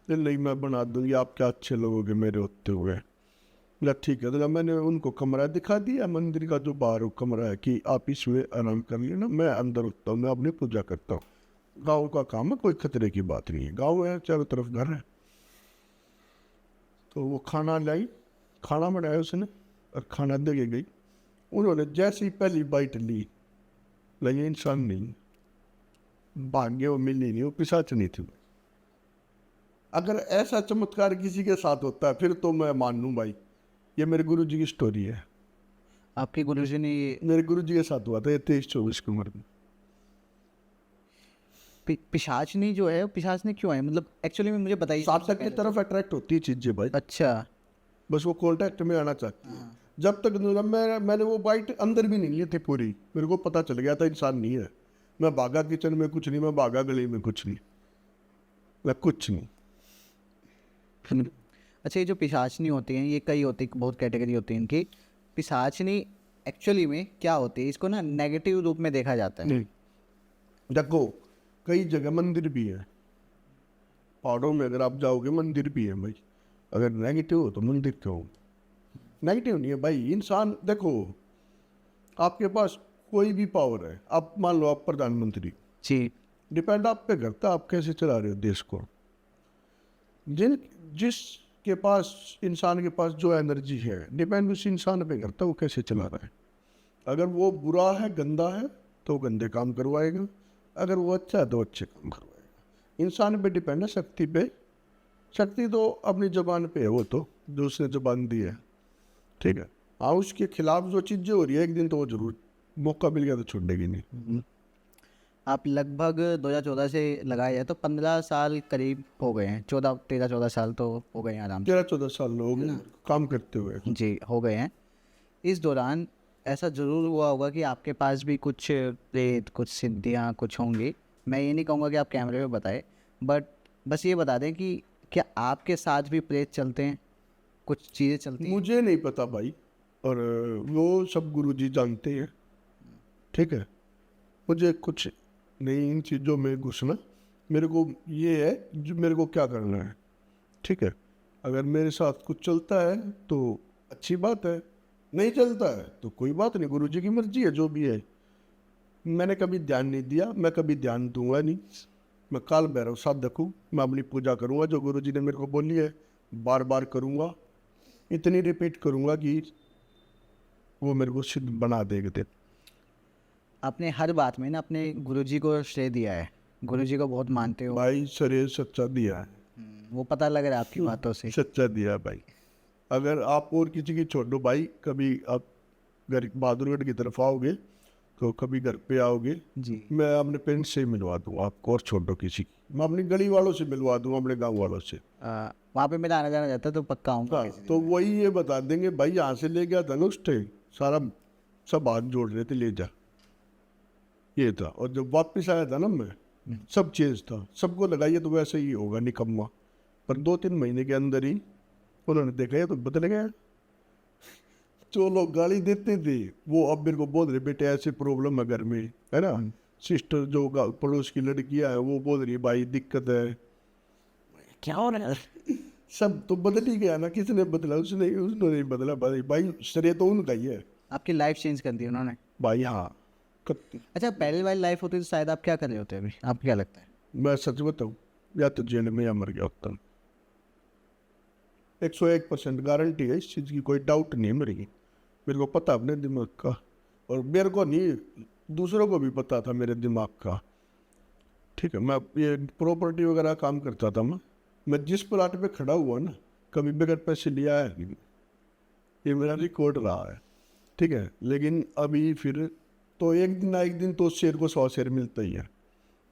नहीं मैं बना दूँगी, आप क्या अच्छे लोगोगे मेरे होते हुए। बोला ठीक है। तो मैंने उनको कमरा दिखा दिया मंदिर का, जो बाहर कमरा है, कि आप इसमें आराम कर लेना, मैं अंदर उठता हूँ, मैं अपनी पूजा करता हूँ। गाँव का काम है, कोई खतरे की बात नहीं है, गाँव है, चारों तरफ घर है। तो वो खाना लाई, खाना बनाया उसने और खाना दे के गई। उन्होंने जैसे ही पहली बाइट ली, लगे इंसान नहीं, भाग्य वो मिली नहीं, वो पिशाच नहीं थी। अगर ऐसा चमत्कार किसी के साथ होता है फिर तो मैं मान लूँ भाई, ये मेरे गुरु जी की स्टोरी है। आपके गुरुजी ने मेरे गुरु जी के साथ हुआ था, ये 23-24 की उम्र में। पिशाचनी जो है, पिशाचनी क्यों है, मतलब एक्चुअली में मुझे बताइए। सार्थक की तरफ अट्रैक्ट होती है चीजें भाई, अच्छा। बस वो कॉन्टैक्ट में आना चाहती है। जब तक मैंने वो बाइट अंदर भी नहीं ली थी पूरी, मेरे को पता चल गया था इंसान नहीं है। मैं भागा किचन में कुछ नहीं, मैं भागा गली में कुछ नहीं, मैं कुछ नहीं। अच्छा, ये जो पिशाचनी होती हैं, ये कई होती, बहुत कैटेगरी होती है इनकी। पिशाचनी एक्चुअली में क्या होती है, इसको ना नेगेटिव रूप में देखा जाता है। नहीं, देखो कई जगह मंदिर भी है, पहाड़ों में अगर आप जाओगे मंदिर भी है भाई। अगर नेगेटिव हो तो मंदिर क्यों? नेगेटिव नहीं है भाई। इंसान देखो, आपके पास कोई भी पावर है, आप मान लो आप प्रधानमंत्री, जी। डिपेंड आप पे करता है आप कैसे चला रहे हो देश को। जिसके पास, इंसान के पास जो एनर्जी है, डिपेंड उस इंसान पे करता है वो कैसे चला रहा है। अगर वो बुरा है, गंदा है, तो गंदे काम करवाएगा। अगर वो अच्छा है तो अच्छे काम करवाएगा। इंसान पे डिपेंड है, शक्ति पे। शक्ति तो अपनी जबान पे है, वो तो जो उसने जबान दी है, ठीक है। हाँ, उसके खिलाफ जो चीज़ें हो रही है, एक दिन तो वो जरूर मौका मिल गया तो छोड़ेगी नहीं। आप लगभग 2014 से लगाए हैं तो 15 साल करीब हो गए हैं, 13-14 साल तो हो गए हैं आराम से। 13-14 साल लोग काम करते हुए। जी, हो गए हैं। इस दौरान ऐसा ज़रूर हुआ होगा कि आपके पास भी कुछ प्रेत, कुछ सिद्धियाँ कुछ होंगी। मैं ये नहीं कहूँगा कि आप कैमरे में बताएं, बट बस ये बता दें कि क्या आपके साथ भी प्रेत चलते हैं, कुछ चीज़ें चलती हैं? मुझे नहीं पता भाई, और वो सब गुरुजी जानते हैं, ठीक है। मुझे कुछ नहीं इन चीज़ों में घुसना। मेरे को ये है जो मेरे को क्या करना है, ठीक है। अगर मेरे साथ कुछ चलता है तो अच्छी बात है, नहीं चलता है तो कोई बात नहीं, गुरुजी की मर्जी है जो भी है। मैंने कभी ध्यान नहीं दिया, मैं कभी ध्यान दूंगा नहीं। मैं काल भैरव साधक हूँ, मैं अपनी पूजा करूँगा जो गुरुजी ने मेरे को बोली है, बार बार करूँगा, इतनी रिपीट करूँगा कि वो मेरे को सिद्ध बना देगा दिन। आपने हर बात में ना अपने गुरुजी को श्रेय दिया है, गुरुजी को बहुत मानते हो। भाई शरीर सच्चा दिया है, वो पता लग रहा है आपकी बातों से। सच्चा दिया है भाई। अगर आप और किसी की छोड़ दो भाई, कभी आप घर बहादुरगढ़ की तरफ आओगे तो कभी घर पे आओगे, जी। मैं अपने पेरेंट्स से मिलवा दूंगा आपको, और छोड़ दो किसी की, मैं अपनी गली वालों से मिलवा दूंगा, अपने गांव वालों से। वहाँ पे मेरा आना जाना जाता है तो पक्का आऊँगा। हाँ, तो वही ये बता देंगे भाई, यहाँ से ले गया था ना उस टाइम, सारा सब हाथ जोड़ रहे थे, ले जा, ये था। और जब वापस आया था ना मैं, सब चेंज था। सबको लगाइए तो वैसे ही होगा निकम्मा, पर 2-3 महीने के अंदर ही उन्होंने देखा ये तो बदल गया। जो लोग गाली देते थे वो अब मेरे को बोल रहे बेटे ऐसे प्रॉब्लम है घर में, है ना। सिस्टर जो पड़ोस की लड़कियां है वो बोल रही भाई दिक्कत है, क्या हो रहा है? सब तो बदल ही गया ना। किसने बदला? उसने नहीं बदला भाई श्रेय तो उनका ही है आपकी लाइफ चेंज कर दी उन्होंने। भाई। हाँ, अच्छा, पहले वाली लाइफ होती तो शायद आप क्या कर रहे होते अभी, आपको क्या लगता है? मैं सच बताऊँ, या तो जेल में या मर गया होता। 101% गारंटी है इस चीज़ की, कोई डाउट नहीं है मेरे को पता अपने दिमाग का, और मेरे को नहीं, दूसरों को भी पता था मेरे दिमाग का। ठीक है, मैं ये प्रॉपर्टी वगैरह काम करता था मैं जिस प्लाट पे खड़ा हुआ ना, कभी बगैर पैसे लिया है नहीं, ये मेरा रिकॉर्ड रहा है। ठीक है, लेकिन अभी फिर तो एक दिन ना एक दिन तो शेर को 100 शेर मिलता ही है।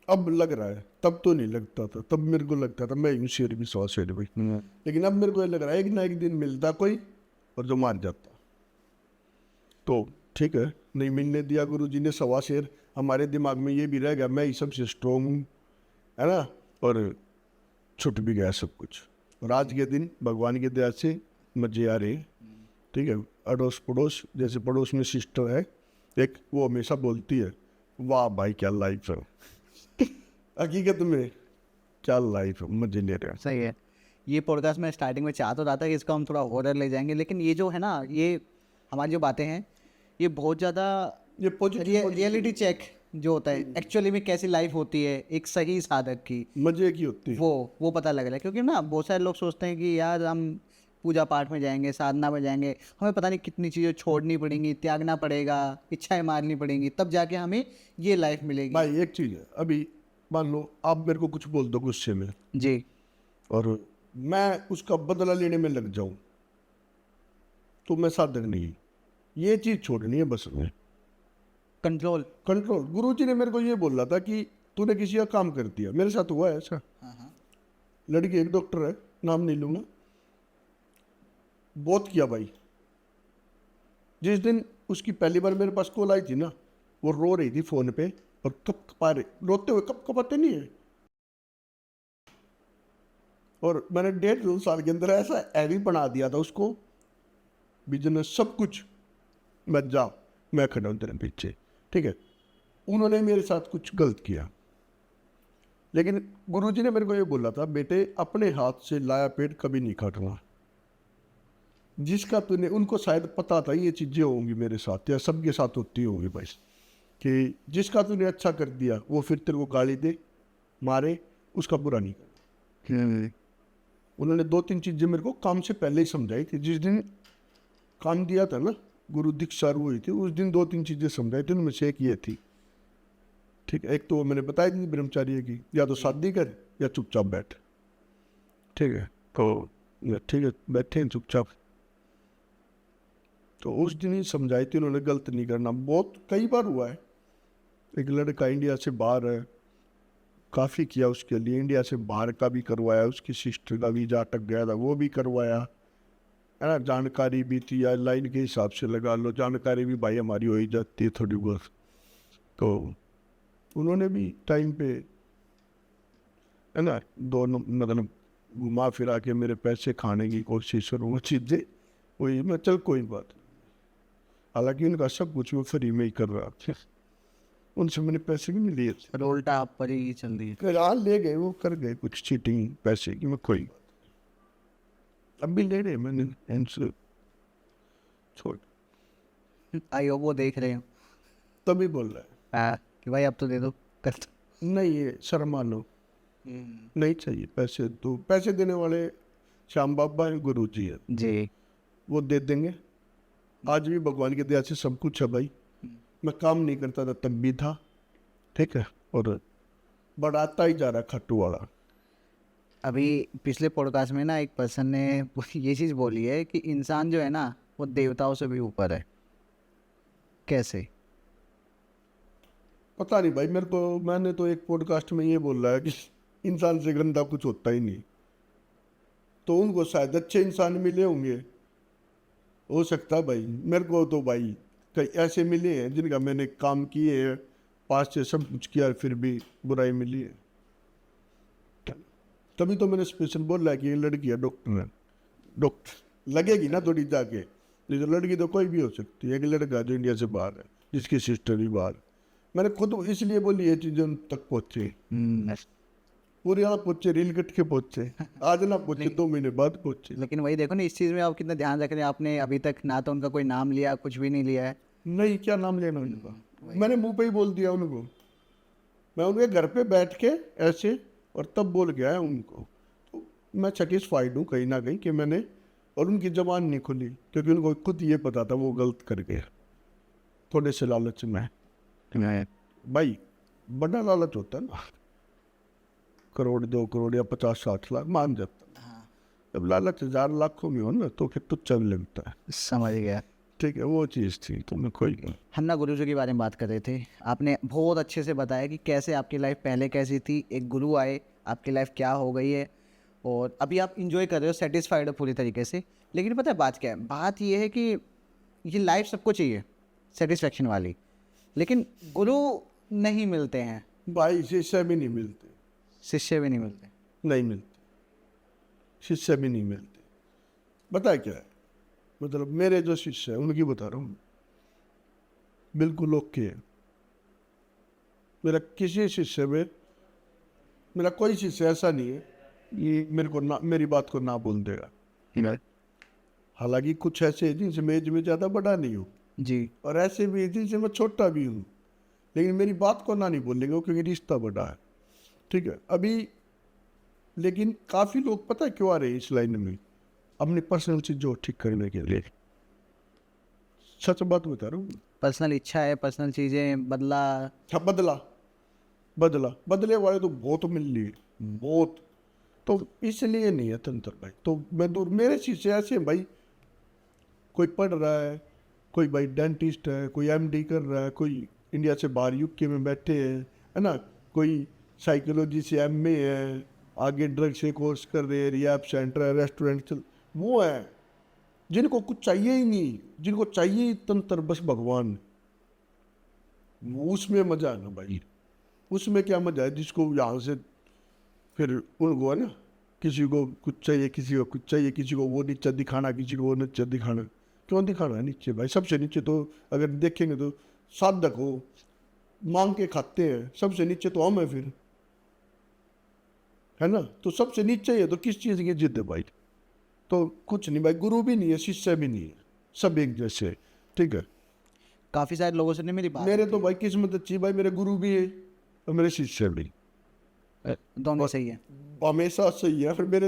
अब लग रहा है, तब तो नहीं लगता था, तब मेरे को लगता था मैं यूँ शेर भी 100 शेर भी, लेकिन अब मेरे को ये लग रहा है एक ना एक दिन मिलता कोई और जो मार जाता। तो ठीक है, नहीं मिलने दिया गुरु जी ने 100 शेर। हमारे दिमाग में ये भी रह गया मैं ही सबसे स्ट्रोंग हूँ, है ना, और छुट भी गया सब कुछ। और आज के दिन भगवान की दया से मजे आ रहे। ठीक है, अड़ोस पड़ोस, जैसे पड़ोस में सिस्टर है एक, वो हमेशा बोलती है वाह भाई क्या लाइफ है। हकीकत में क्या लाइफ है, मजे ले रहे हैं। सही है। ये पॉडकास्ट में स्टार्टिंग में चाह तो रहा था कि इसको हम थोड़ा हॉरर ले जाएंगे, लेकिन ये जो है ना, ये हमारी जो बातें हैं ये बहुत ज़्यादा ये पॉजिटिव रियलिटी चेक जो होता है एक्चुअली में कैसी लाइफ होती है एक सही साधक की, मजे की होती है। वो पता लग रहा है। क्योंकि ना बहुत सारे लोग सोचते हैं कि यार हम पूजा पाठ में जाएंगे, साधना में जाएंगे, हमें पता नहीं कितनी चीज़ें छोड़नी पड़ेंगी, त्यागना पड़ेगा, इच्छाएं मारनी पड़ेंगी, तब जाके हमें ये लाइफ मिलेगी। भाई एक चीज़ है, अभी मान लो आप मेरे को कुछ बोल दो गुस्से में जी, और मैं उसका बदला लेने में लग जाऊं, तो मैं साधक नहीं। ये चीज़ छोड़नी है बस में, कंट्रोल। कंट्रोल। गुरुजी ने मेरे को ये बोला था कि तूने किसी का काम कर दिया, मेरे साथ हुआ है ऐसा। लड़की एक डॉक्टर है, नाम नहीं लूंगा, बहुत किया भाई। जिस दिन उसकी पहली बार मेरे पास कॉल आई थी ना, वो रो रही थी फोन पे, और कप कपा रहे, रोते हुए कप कपाते नहीं है। और मैंने 1.5-2 साल के अंदर ऐसा हैवी बना दिया था उसको, बिजनेस सब कुछ, मैं जाओ मैं खड़ा हूँ तेरे पीछे। ठीक है, उन्होंने मेरे साथ कुछ गलत किया, लेकिन गुरुजी ने मेरे को ये बोला था बेटे अपने हाथ से लाया पेड़ कभी नहीं काटना। जिसका तूने, उनको शायद पता था ये चीज़ें होंगी मेरे साथ या सबके साथ होती होंगी भाई, कि जिसका तूने अच्छा कर दिया वो फिर तेरे को गाली दे मारे, उसका बुरा नहीं कर। उन्होंने 2-3 चीज़ें मेरे को काम से पहले ही समझाई थी। जिस दिन काम दिया था ना, गुरु दीक्षा हुई थी, उस दिन 2-3 चीज़ें समझाई थी, उनमें से एक ये थी। ठीक है, एक तो मैंने बताई थी ब्रह्मचार्य की, या तो शादी कर या चुपचाप बैठ। ठीक है, तो ठीक है बैठे चुपचाप। तो उस दिन ही समझाई थी उन्होंने, गलत नहीं करना। बहुत कई बार हुआ है, एक लड़का इंडिया से बाहर है, काफ़ी किया उसके लिए, इंडिया से बाहर का भी करवाया, उसकी सिस्टर का वीजा अटक गया था वो भी करवाया, है ना, जानकारी भी थी, या लाइन के हिसाब से लगा लो, जानकारी भी भाई हमारी हो ही जाती है थोड़ी बहुत। तो उन्होंने भी टाइम पे, है ना, दोनों मतलब घुमा फिरा के मेरे पैसे खाने की कोशिश, और वो चीज़ें वही मैं चल कोई बात। हालांकि उनका सब कुछ वो फ्री में ही कर रहा था, उनसे मैंने पैसे भी नहीं लिए थे। और उल्टा आप पर ही चल रही है। करार ले गए, वो कर गए कुछ चीटिंग पैसे की, मैं कोई बात। अब भी ले रहे मैंने इनसे छोड़, आई हो वो देख रहे हो तभी बोल रहा है कि भाई अब तो दे दो कर दो। नहीं, ये शर्मा लो, नहीं चाहिए पैसे। तो पैसे देने वाले श्याम बाबा हैं, गुरु जी है, जी, वो दे देंगे। आज भी भगवान की दया से सब कुछ है भाई। मैं काम नहीं करता था तब भी था, ठीक है, और बढ़ाता ही जा रहा खट्टू वाला। अभी पिछले पॉडकास्ट में ना एक पर्सन ने ये चीज़ बोली है कि इंसान जो है ना वो देवताओं से भी ऊपर है। कैसे? पता नहीं भाई मेरे को, मैंने तो एक पॉडकास्ट में ये बोल रहा है कि इंसान से गंदा कुछ होता ही नहीं, तो उनको शायद अच्छे इंसान मिले होंगे, हो सकता है भाई। मेरे को तो भाई कई ऐसे मिले हैं जिनका मैंने काम किए हैं, पास से सब कुछ किया, फिर भी बुराई मिली है। तभी तो मैंने स्पेशल बोला है कि ये लड़की है, डॉक्टर है, डॉक्टर लगेगी ना थोड़ी जाके, नहीं तो लड़की तो कोई भी हो सकती है। एक लड़का जो इंडिया से बाहर है, जिसकी सिस्टर भी बाहर, मैंने खुद इसलिए बोली ये चीज़ें उन तक पहुँचे, पूरी यहाँ पहुँचे, रील कट के पहुँचे, आज ना पहुँचे 2 महीने बाद पहुँचे। लेकिन वही देखो ना, इस चीज़ में आप कितना ध्यान रख रहे हैं। आपने अभी तक ना तो उनका कोई नाम लिया, कुछ भी नहीं लिया है। नहीं, क्या नाम लेना उनका, मैंने मुंह पे ही बोल दिया उनको। मैं उनके घर पे बैठ के ऐसे और तब बोल गया है उनको। तो मैं सेटिस्फाइड हूँ कहीं ना कहीं कि मैंने, और उनकी जबान नहीं खुली क्योंकि उनको खुद ये पता था वो गलत कर गया थोड़े से लालच में। भाई बड़ा लालच होता है ना, करोड़ 2 करोड़ या 50-60 लाख मान जाता। जब लालच 1000 लाखों में हो ना तो फिर तो चल लगता है। समझ गया। ठीक है, वो चीज़ थी, तो मैं कोई नहीं। हम ना गुरु जी के बारे में बात कर रहे थे, आपने बहुत अच्छे से बताया कि कैसे आपकी लाइफ पहले कैसी थी, एक गुरु आए, आपकी लाइफ क्या हो गई है, और अभी आप इंजॉय कर रहे हो, सेटिस्फाइड हो पूरी तरीके से। लेकिन पता है बात क्या है, बात ये है कि ये लाइफ सबको चाहिए सेटिस्फेक्शन वाली, लेकिन गुरु नहीं मिलते हैं, भाई शिष्य भी नहीं मिलते, शिष्य भी नहीं मिलते। नहीं मिलते, शिष्य भी नहीं मिलते। बता क्या है, मतलब मेरे जो शिष्य है उनकी बता रहा हूँ, बिल्कुल ओके है। मेरा किसी शिष्य में, मेरा कोई शिष्य ऐसा नहीं है ये मेरे को ना, मेरी बात को ना बोल देगा। हालांकि कुछ ऐसे हैं जिनसे मैं एज में ज़्यादा बड़ा नहीं हूँ, जी। और ऐसे भी हैं जिनसे मैं छोटा भी हूँ, लेकिन मेरी बात को ना नहीं बोलेंगे क्योंकि रिश्ता बड़ा है। ठीक है, अभी लेकिन काफ़ी लोग पता है क्यों आ रहे हैं इस लाइन में, अपनी पर्सनल चीज़ जो ठीक करने के लिए। सच बात बता रहा हूँ। पर्सनल इच्छा है, पर्सनल चीज़ें बदला। हाँ, बदले वाले तो बहुत मिल लिए, बहुत। तो इसलिए नहीं है तंत्र भाई, तो मैं दूर। मेरे शिष्य ऐसे हैं भाई, कोई पढ़ रहा है, कोई भाई डेंटिस्ट है, कोई एमडी कर रहा है, कोई इंडिया से बाहर यूके में बैठे हैं, है ना, कोई साइकोलॉजी से एमए है, आगे ड्रग से कोर्स कर रहे हैं, रिहैब सेंटर है, रेस्टोरेंट चल, वो है जिनको कुछ चाहिए ही नहीं, जिनको चाहिए ही तंत्र बस भगवान। वो उसमें मजा है ना भाई, उसमें क्या मजा है, जिसको यहाँ से फिर उनको है ना, किसी को कुछ चाहिए, किसी को कुछ चाहिए, किसी को वो नीचे दिखाना, किसी को वो नीचे दिखाना। क्यों दिखाना है नीचे भाई? सबसे नीचे तो अगर देखेंगे तो साधक हो, मांग के खाते हैं, सबसे नीचे तो हम है फिर, है ना। तो सबसे नीचे ही है, तो किस चीज़ की जिद है भाई? तो कुछ नहीं भाई, गुरु भी नहीं है, शिष्य भी नहीं है, सब एक जैसे। ठीक है, काफ़ी सारे लोगों से ने मेरी बात, मेरे तो भाई किस्मत अच्छी भाई, मेरे गुरु भी है और मेरे शिष्य भी, दोनों सही है। हमेशा सही है। फिर मेरे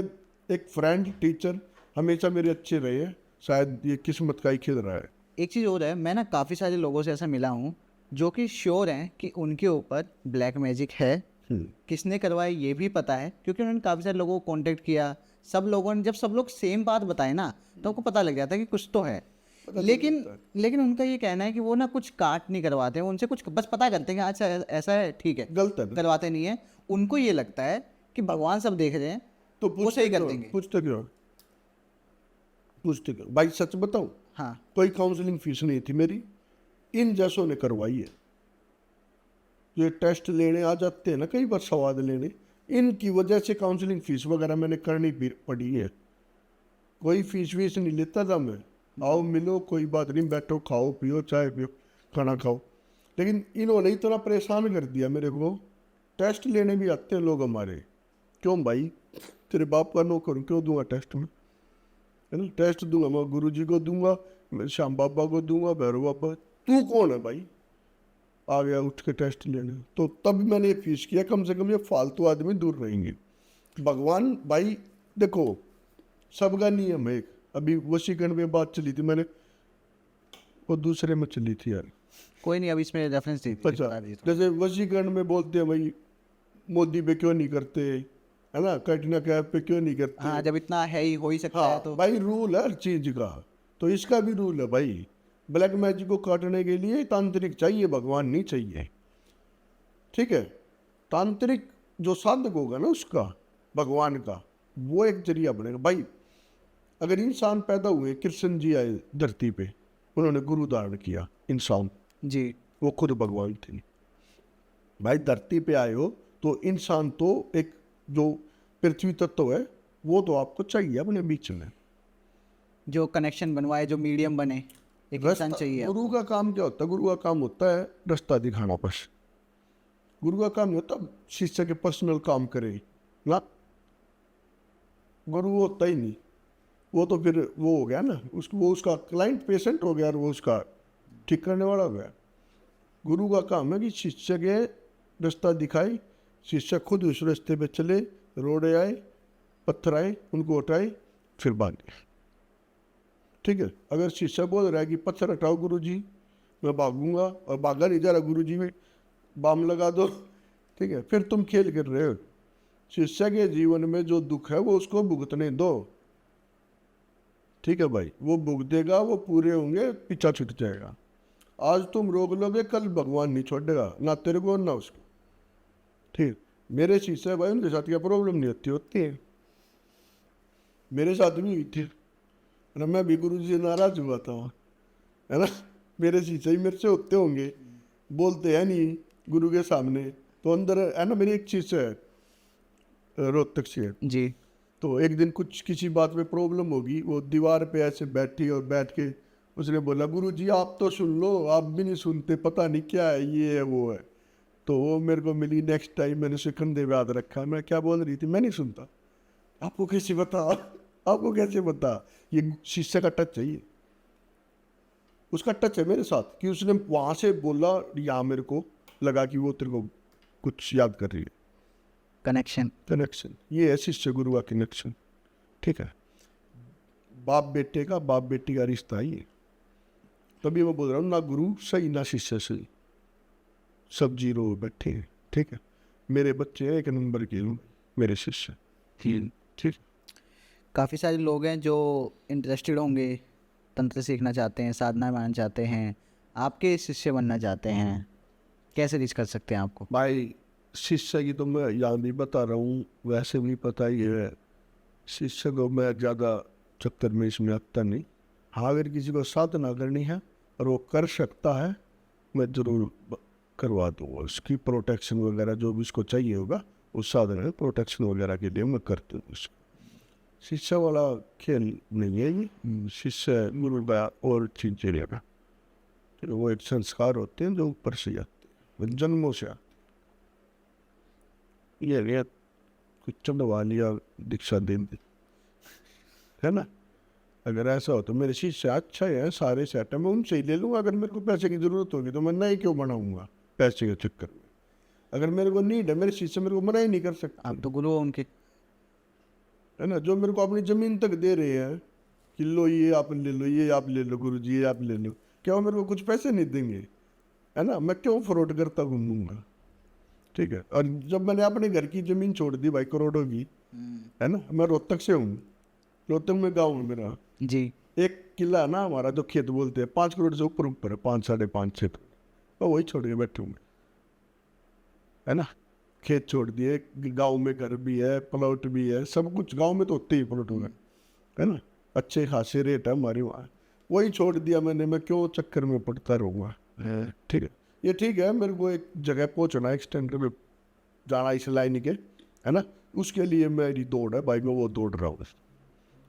एक फ्रेंड टीचर हमेशा मेरे अच्छे रहे हैं, शायद ये किस्मत का ही खेल रहा है। एक चीज़ और है, मैं ना काफ़ी सारे लोगों से ऐसा मिला हूँ जो कि श्योर हैं कि उनके ऊपर ब्लैक मैजिक है, किसने करवाया ये भी पता है, क्योंकि उन्होंने काफ़ी सारे लोगों को कांटेक्ट किया। सब लोगों ने, जब सब लोग सेम बात बताए ना, तो उनको पता लग जाता है कि कुछ तो है। लेकिन उनका ये कहना है कि वो ना कुछ काट नहीं करवाते हैं उनसे, कुछ बस पता करते हैं कि अच्छा ऐसा है, ठीक है, गलत है ना? करवाते नहीं है। उनको ये लगता है कि भगवान सब देख रहे हैं, तो वो सही कर देंगे। पूछते क्यों? पूछते क्यों भाई? सच बताऊं, हाँ, कोई काउंसलिंग फीस नहीं थी मेरी, इन जैसों ने करवाई है। ये टेस्ट लेने आ जाते हैं ना कई बार, स्वाद लेने, इनकी वजह से काउंसलिंग फीस वगैरह मैंने करनी पड़ी है। कोई फीस वीस नहीं लेता था मैं, आओ मिलो, कोई बात नहीं, बैठो, खाओ पियो, चाय पियो, खाना खाओ। लेकिन इन्होंने इतना परेशान कर दिया मेरे को। टेस्ट लेने भी आते हैं लोग हमारे, क्यों भाई? तेरे बाप का नौकर हूं, क्यों दूंगा टेस्ट में? है ना, टेस्ट दूंगा मैं गुरु जी को दूंगा, मैं श्याम बाबा को दूंगा, भैरव बाबा। तू कौन है भाई आ गया उठ के टेस्ट लेने? तो तब मैंने ये फीस किया, कम से कम ये फालतू आदमी दूर रहेंगे। भगवान भाई देखो, सबका नियम है एक। अभी वशीकरण में बात चली थी, मैंने वो दूसरे में चली थी यार, कोई नहीं, अभी इसमें रेफरेंस दे अच्छा, दीजिए। जैसे वशीकरण में बोलते हैं भाई, मोदी पे क्यों नहीं करते, है ना, कैटरीना कैफ पे क्यों नहीं करते? हाँ, जब इतना है ही, हो ही सकता है हाँ तो। भाई, रूल है हर चीज का, तो इसका भी रूल है भाई। ब्लैक मैजिक को काटने के लिए तांत्रिक चाहिए, भगवान नहीं चाहिए। ठीक है, तांत्रिक जो साधक होगा ना उसका, भगवान का, वो एक जरिया बनेगा भाई। अगर इंसान पैदा हुए, कृष्ण जी आए धरती पे, उन्होंने गुरु धारण किया, इंसान, जी। वो खुद भगवान थे भाई। धरती पे आए हो तो इंसान तो एक जो पृथ्वी तत्व है, वो तो आपको चाहिए अपने बीच में। जो कनेक्शन बनवाए, जो मीडियम बने, एक इंसान चाहिए। गुरु का काम क्या होता है? गुरु का काम होता है रास्ता दिखाना बस। गुरु का काम नहीं होता शिष्य के पर्सनल काम करे ना, गुरु होता ही नहीं। वो तो फिर वो हो गया ना, वो उसका क्लाइंट, पेशेंट हो गया, और वो उसका ठीक करने वाला हो गया। गुरु का काम है कि शिष्य के रास्ता दिखाए, शिष्य खुद उस रास्ते पे चले, रोड़े आए, पत्थर आए, उनको हटाए, फिर बांधे। ठीक है, अगर शिष्य बोल रहा है कि पत्थर हटाओ गुरुजी, मैं भागूंगा, और भागा नहीं जा रहा, गुरुजी में बाम लगा दो, ठीक है, फिर तुम खेल कर रहे हो। शिष्य के जीवन में जो दुख है वो उसको भुगतने दो। ठीक है भाई, वो भुगतेगा, वो पूरे होंगे, पीछा छूट जाएगा। आज तुम रोक लोगे, कल भगवान नहीं छोड़ेगा, ना तेरे को ना उसको। ठीक, मेरे शिष्य भाई, उनके साथ क्या प्रॉब्लम नहीं होती है, मेरे साथ भी हुई थी ना, मैं भी गुरु जी से नाराज हुआ था, है ना। मेरे शिष्य ही मेरे से होते होंगे, बोलते हैं नहीं गुरु के सामने, तो अंदर है ना। मेरी एक शिष्य है रोहतक से, जी। तो एक दिन कुछ किसी बात में प्रॉब्लम होगी, वो दीवार पे ऐसे बैठी, और बैठ के उसने बोला, गुरु जी आप तो सुन लो, आप भी नहीं सुनते, पता नहीं क्या है, ये है वो है। तो वो मेरे को मिली, नेक्स्ट टाइम मैंने उसे कंधे पे हाथ रखा, मैं क्या बोल रही थी, मैं नहीं सुनता, आपको कैसे बता, आपको कैसे बता। ये शिष्य का टच चाहिए, उसका टच है मेरे साथ, कि उसने वहां से बोला, यहाँ मेरे को लगा कि वो तेरे को कुछ याद कर रही है। कनेक्शन। कनेक्शन, ये है शिष्य गुरु का कनेक्शन। ठीक है, बाप बेटे का, बाप बेटी का रिश्ता ही है। तभी मैं बोल रहा हूँ, ना गुरु सही ना शिष्य सही, सब जीरो बैठे हैं। ठीक है, मेरे बच्चे हैं एक नंबर के, मेरे शिष्य। ठीक। काफ़ी सारे लोग हैं जो इंटरेस्टेड होंगे, तंत्र सीखना चाहते हैं, साधना मानना चाहते हैं, आपके शिष्य बनना चाहते हैं, कैसे रीच कर सकते हैं आपको? भाई शिष्य की तो मैं यहाँ भी बता रहा हूँ, वैसे भी पता ही है, शिष्य को मैं ज़्यादा चक्कर में इसमें आता नहीं। हाँ, अगर किसी को साधना करनी है और वो कर सकता है, मैं ज़रूर करवा दूँगा, उसकी प्रोटेक्शन वगैरह जो भी उसको चाहिए होगा, उस साधना प्रोटेक्शन वगैरह के लिए मैं करता हूँ उसको। शिष्य वाला खेल नहीं है ये, शिष्य गुरु का और चीज़ रहेगा। वो एक संस्कार होते हैं जो ऊपर से आते हैं, वो जन्मों से आते हैं। ये कुछ चढ़वा लिया, दीक्षा दे दी, है ना। अगर ऐसा हो तो मेरे शिष्य अच्छा है, सारे सेट है, मैं उनसे ही ले लूँगा। अगर मेरे को पैसे की ज़रूरत होगी तो मैं नहीं क्यों बनाऊँगा पैसे के चक्कर में। अगर मेरे को नीड है, मेरे शिष्य मेरे को मना ही नहीं कर सकते, आप तो गुरु हो उनके। है ना। जो मेरे को अपनी ज़मीन तक दे रहे हैं कि लो ये आप ले लो, ये आप ले लो गुरु जी, ये आप ले लो, क्या वो मेरे को कुछ पैसे नहीं देंगे, है ना। मैं क्यों फ्रॉड करता घूमूंगा। ठीक है, और जब मैंने अपने घर की ज़मीन छोड़ दी भाई, करोड़ों की, है ना। मैं रोहतक से हूँ, रोहतक में गाँव है मेरा। जी। एक किला है ना हमारा, जो खेत बोलते हैं, 5 करोड़ से ऊपर ऊपर है, 5 साढ़े 5 6 करोड़, मैं वही छोड़ के बैठे हूँ, है ना। खेत छोड़ दिए, गांव में घर भी है, प्लॉट भी है, सब कुछ गांव में तो होते ही प्लॉट में, है ना। अच्छे खासे रेट है हमारे वहाँ, वही छोड़ दिया मैंने। मैं क्यों चक्कर में पड़ता रहूँगा। ठीक है, ये ठीक है, मेरे को एक जगह पहुँचना है, एक्सटेंडर में जाना इस लाइन के, है ना। उसके लिए मेरी दौड़ है भाई, मैं वो दौड़ रहा हूँ।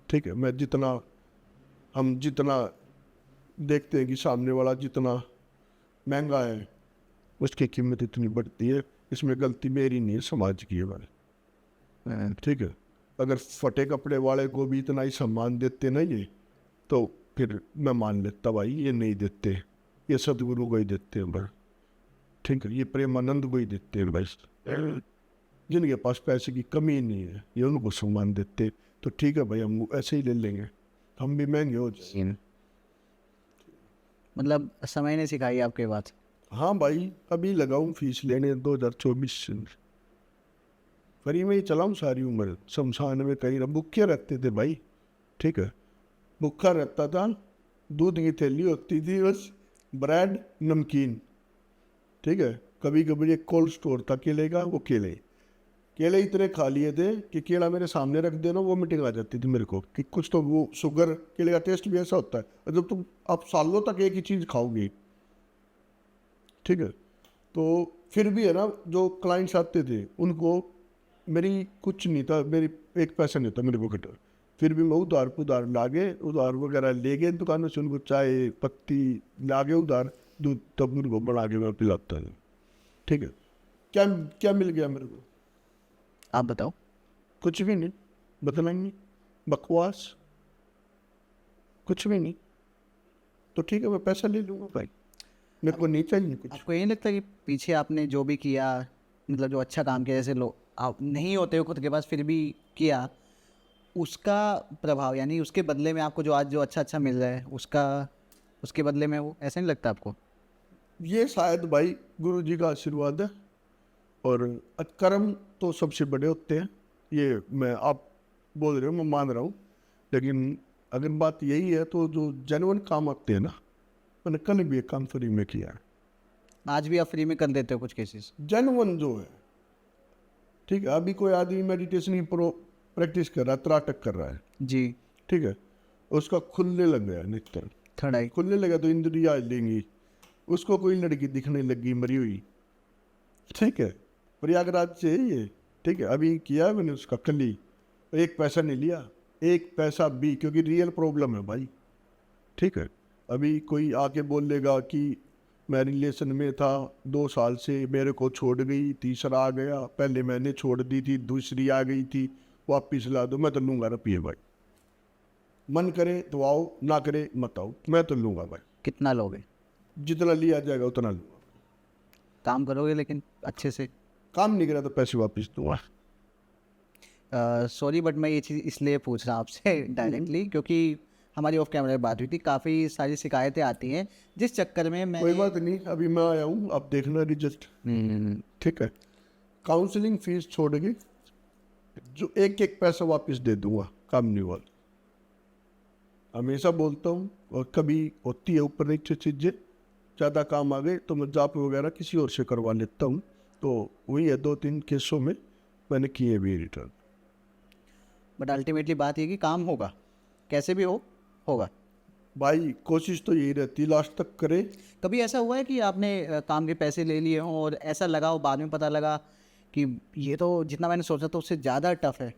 ठीक है, मैं जितना, हम जितना देखते हैं कि सामने वाला जितना महंगा है, उसकी कीमत इतनी बढ़ती है। इसमें गलती मेरी नहीं है, समाज की है भाई। ठीक है, अगर फटे कपड़े वाले को भी इतना ही सम्मान देते ना ये, तो फिर मैं मान लेता भाई ये नहीं देते, ये सदगुरु को ही देते हैं भाई। ठीक है, ये प्रेमानंद को ही देते हैं भाई, जिनके पास पैसे की कमी नहीं है, ये उनको सम्मान देते। तो ठीक है भाई, हम ऐसे ही ले लेंगे, हम भी महंगे हो जाए। मतलब समय ने सिखाई आपके बात। हाँ भाई, अभी लगाऊं फीस लेने 2024 से, फ्री में ही चलाऊं सारी उम्र। शमशान में कहीं ना भूखे रहते थे भाई। ठीक है, भूखा रहता था, दूध की थैली होती थी बस, ब्रेड नमकीन। ठीक है, कभी कभी एक कोल्ड स्टोर था केले का, वो केले इतने खा लिए थे कि केला मेरे सामने रख देना वो मीटिंग आ जाती थी मेरे को, कि कुछ तो वो शुगर, केले का टेस्ट भी ऐसा होता है, और जब तुम आप सालों तक एक ही चीज़ खाओगे। ठीक है, तो फिर भी है ना, जो क्लाइंट्स आते थे उनको मेरी कुछ नहीं था, मेरी एक पैसा नहीं था मेरे पॉकेट, फिर भी मैं उधार लागे, उधार वगैरह ले गए दुकानों से, उनको चाय पत्ती लागे उधार, दूध तब उनको बना के मैं पिलाता था। ठीक है, क्या क्या मिल गया मेरे को, आप बताओ। कुछ भी नहीं, बदनामी, बकवास, कुछ भी नहीं। तो ठीक है, मैं पैसा ले लूँगा भाई, मेरे को नहीं चाहिए कुछ। आपको ये नहीं लगता कि पीछे आपने जो भी किया मतलब जो अच्छा काम किया, जैसे लो आप नहीं होते हो खुद के पास फिर भी किया, उसका प्रभाव यानी उसके बदले में आपको जो आज जो अच्छा अच्छा मिल रहा है उसका, उसके बदले में वो, ऐसा नहीं लगता आपको? ये शायद भाई गुरु जी का आशीर्वाद है। और कर्म तो सबसे बड़े होते हैं, ये मैं आप बोल रहे हो मैं मान रहा हूँ। लेकिन अगर बात यही है तो जो जेन्युइन काम आते हैं ना, मैंने कल भी एक काम फ्री में किया है। आज भी आप फ्री में कर देते हो कुछ केसेस? जेन्युइन जो है, ठीक है, अभी कोई आदमी मेडिटेशन की प्रो प्रैक्टिस कर रहा है, त्राटक कर रहा है, जी। ठीक है, उसका खुलने लग गया नित्य, थर्ड आई। खुलने लगा तो इंद्रिया लेंगी, उसको कोई लड़की दिखने लगी मरी हुई, ठीक है, प्रयागराज से है ये, ठीक है, अभी किया मैंने उसका कल ही, एक पैसा नहीं लिया, एक पैसा भी, क्योंकि रियल प्रॉब्लम है भाई, ठीक है। अभी कोई आके बोलेगा कि मैं रिलेशन में था 2 साल से, मेरे को छोड़ गई, तीसरा आ गया, पहले मैंने छोड़ दी थी, दूसरी आ गई थी, वापिस ला दो, मैं तो लूँगा रुपये भाई। मन करे तो आओ, ना करे मत आओ, मैं तो लूँगा भाई, कितना लोगे? जितना लिया जाएगा उतना लूँगा। काम करोगे लेकिन अच्छे से? काम नहीं करा तो पैसे वापस दूंगा। सॉरी बट मैं ये चीज़ इसलिए पूछ रहा हूँ आपसे डायरेक्टली, क्योंकि हमारी ऑफ कैमरा बात हुई थी, काफ़ी सारी शिकायतें आती हैं जिस चक्कर में मैं कोई बात नहीं, अभी मैं आया हूँ, आप देखना रिजल्ट, ठीक है। काउंसलिंग फीस छोड़ के जो एक एक पैसा वापस दे दूंगा, काम नहीं हुआ। हमेशा बोलता हूँ, और कभी होती है ऊपर नीचे चीज़ें, ज़्यादा काम आ गए तो मैं जाप वगैरह किसी और से करवा लेता हूँ। तो वही है, 2-3 केसों में मैंने किए भी रिटर्न। बट अल्टीमेटली बात ये कि काम होगा, कैसे भी हो होगा। भाई कोशिश तो यही रहती है, लास्ट तक करे। कभी ऐसा हुआ है कि आपने काम के पैसे ले लिए हों और ऐसा लगा हो बाद में पता लगा कि ये तो जितना मैंने सोचा था उससे ज़्यादा टफ है?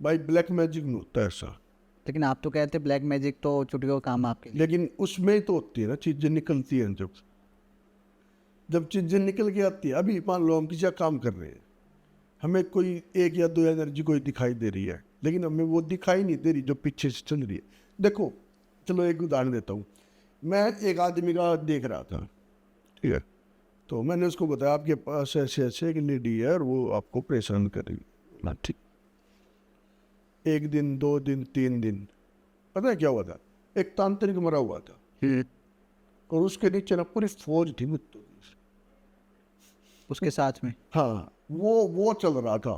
भाई ब्लैक मैजिक में होता है ऐसा, लेकिन आप तो कहते हैं ब्लैक मैजिक तो चुटकियों का काम है आपके लिए। लेकिन उसमें तो होती है ना चीज़ें निकलती हैं, जब जब चीज़ें निकल के आती है। अभी मान लो हम किसी का काम कर रहे हैं, हमें कोई 1 या 2 एनर्जी कोई दिखाई दे रही है, लेकिन हमें वो दिखाई नहीं दे रही जो पीछे से चल रही है। देखो, चलो एक उदाहरण देता हूँ। मैं एक आदमी का देख रहा था, ठीक है, तो मैंने उसको बताया आपके पास ऐसे ऐसे एक लेडी है और वो आपको परेशान करेगी ना, ठीक। 1 दिन 2 दिन 3 दिन, पता है क्या हुआ था, एक तांत्रिक मरा हुआ था और उसके नीचे ना पूरी फौज थी मुझको। उसके साथ में? हाँ, वो चल रहा था,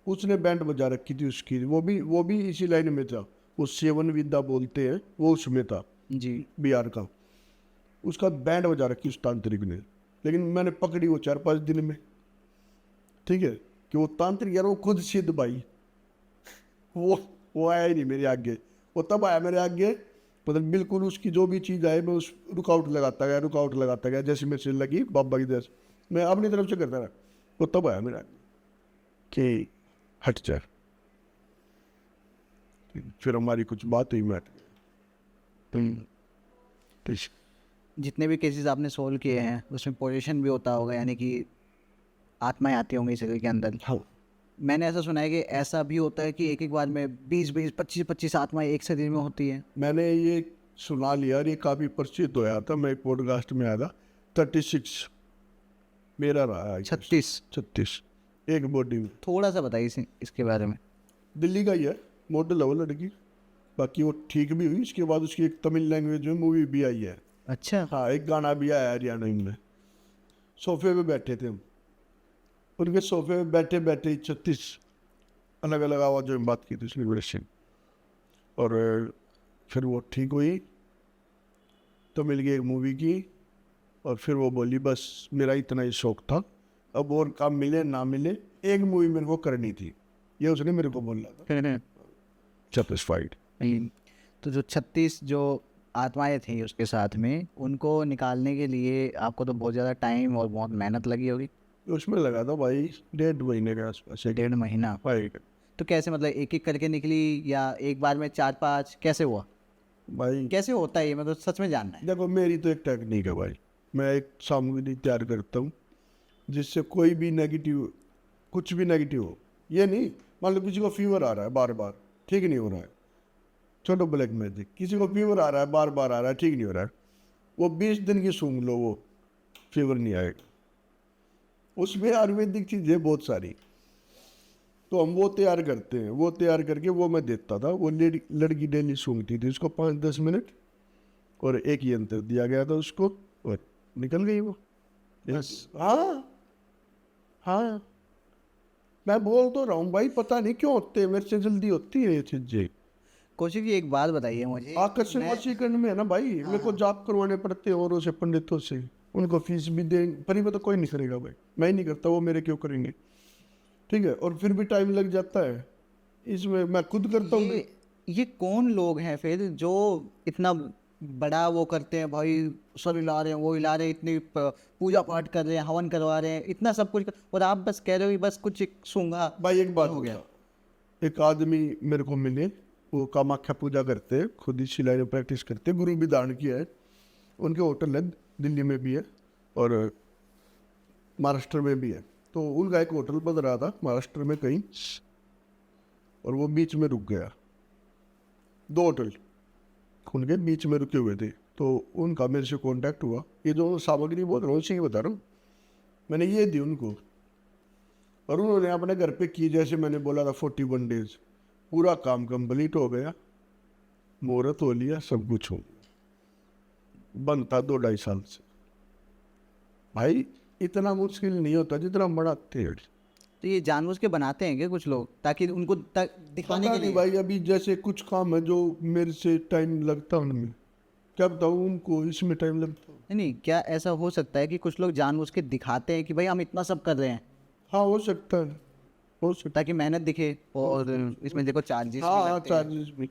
उसने बैंड बजा रखी थी उसकी, वो भी इसी लाइन में था, वो सेवन विद्या बोलते हैं, वो उसमें था जी। बिहार का। उसका बैंड बजा रखी उस तांत्रिक ने, लेकिन मैंने पकड़ी वो 4-5 दिन में, ठीक है, कि वो तांत्रिक यार वो खुद सिद्ध भाई, वो आया ही नहीं मेरे आगे। वो तब आया मेरे आगे, मतलब बिल्कुल उसकी जो भी चीज़ आए मैं उस रुकावट लगाता गया, जैसे मेरे से लगी बाबा की जैसे मैं अपनी तरफ से करता रहा। वो तब आया मेरे आगे कि हट जा, फिर हमारी कुछ बात हुई, मैं जितने भी केसेस आपने सोल्व किए हैं उसमें पोजीशन भी होता होगा, यानी कि आत्माएं आती होंगी शरीर के अंदर। हाँ, मैंने ऐसा सुना है कि ऐसा भी होता है कि एक एक बार में 20-20 25-25 आत्माएं एक शरीर में होती हैं। मैंने ये सुना लिया और ये काफ़ी प्रसिद्ध होया था, मैं एक पॉडकास्ट में आया था। 36 मेरा रहा है, 36 एक बॉडी में। थोड़ा सा बताइए इसके बारे में। दिल्ली का ही है, मॉडल है वो लड़की, बाकी वो ठीक भी हुई। इसके बाद उसकी एक तमिल लैंग्वेज में मूवी भी आई है। अच्छा। हाँ, एक गाना भी आया हरियाणा में। सोफे पे बैठे थे हम, उनके सोफे पे बैठे बैठे 36 अलग अलग आवाज़ों में बात की थी उसकी वजह से। और फिर वो ठीक हुई तो मिल गई एक मूवी की, और फिर वो बोली बस मेरा इतना ही शौक था, अब और काम मिले ना मिले एक मूवी मेरे को करनी थी, ये उसने मेरे को बोला था। सेटिस्फाइड। तो जो 36 जो आत्माएं थी उसके साथ में, उनको निकालने के लिए आपको तो बहुत ज़्यादा टाइम और बहुत मेहनत लगी होगी। उसमें लगा था भाई 1.5 महीने के आसपास। 1.5 महीना? भाई तो कैसे, मतलब एक एक करके निकली या एक बार में 4-5, कैसे हुआ? भाई कैसे होता है ये, मतलब सच में जानना है। देखो, मेरी तो एक टेक्निक है भाई, मैं एक सामग्री तैयार करता हूँ जिससे कोई भी नेगेटिव, कुछ भी नेगेटिव हो, ये नहीं, मान लो किसी को फीवर आ रहा है बार बार ठीक नहीं हो रहा है, छोटो ब्लैक मैजिक, किसी को फीवर आ रहा है बार बार आ रहा है ठीक नहीं हो रहा है, वो 20 दिन की सूंघ लो, वो फीवर नहीं आएगा। उसमें आयुर्वेदिक चीज़ें बहुत सारी, तो हम वो तैयार करते हैं, वो तैयार करके वो मैं देता था। वो लड़की डेली सूंघती थी उसको 5-10 मिनट, और एक यंत्र दिया गया था उसको, और निकल गई वो बस। हाँ हाँ, मैं बोल तो रहा हूँ भाई, पता नहीं क्यों होते हैं, मेरे से जल्दी होती है ये चीजें। कौशिक जी एक बात बताइए मुझे, आकर्षण वशीकरण में है ना भाई, मेरे को जाप करवाने पड़ते हैं औरों से, पंडितों से, उनको फीस भी दे, पर ये तो कोई नहीं करेगा भाई, मैं ही नहीं करता, वो मेरे क्यों करेंगे, ठीक है, और फिर भी टाइम लग जाता है इसमें, मैं खुद करता हूँ। ये कौन लोग हैं फिर जो इतना बड़ा वो करते हैं भाई, सब हिला रहे हैं, वो हिला रहे हैं, इतनी पूजा पाठ कर रहे हैं, हवन करवा रहे हैं, इतना सब कुछ और आप बस कह रहे हो कि बस कुछ एक सूंघा। भाई एक बात हो हो गया। गया, एक आदमी मेरे को मिले, वो कामाख्या पूजा करते हैं, खुद ही सिलाई में प्रैक्टिस करते हैं, गुरु भी दान किया है, उनके होटल है, दिल्ली में भी है और महाराष्ट्र में भी है। तो उनका एक होटल बन रहा था महाराष्ट्र में कहीं, और वो बीच में रुक गया, 2 होटल उनके बीच में रुके हुए थे। तो उनका मेरे से कांटेक्ट हुआ, ये जो सामग्री बोल रहा हूँ उसी की बता रहा हूँ, मैंने ये दी उनको, और उन्होंने अपने घर पे की जैसे मैंने बोला था 41 डेज, पूरा काम कंप्लीट हो गया, मुहूर्त हो लिया, सब कुछ हो गया, बनता 2-2.5 साल से। भाई इतना मुश्किल नहीं होता जितना बढ़ाते हैं। तो ये जानबूझ के बनाते हैं क्या कुछ लोग, ताकि उनको दिखाने पता के नहीं लिए? भाई, अभी जैसे कुछ काम है जो मेरे से टाइम लगता है उनमें, क्या बताऊँ उनको, इसमें टाइम लगता है। नहीं, क्या ऐसा हो सकता है कि कुछ लोग जानबूझ के दिखाते हैं कि भाई हम इतना सब कर रहे हैं, हाँ हो सकता है, हो सकता ताकि मेहनत दिखे, और इसमें देखो चार्जेस है, हाँ भी हाँ लगते हैं। चार्जेस भी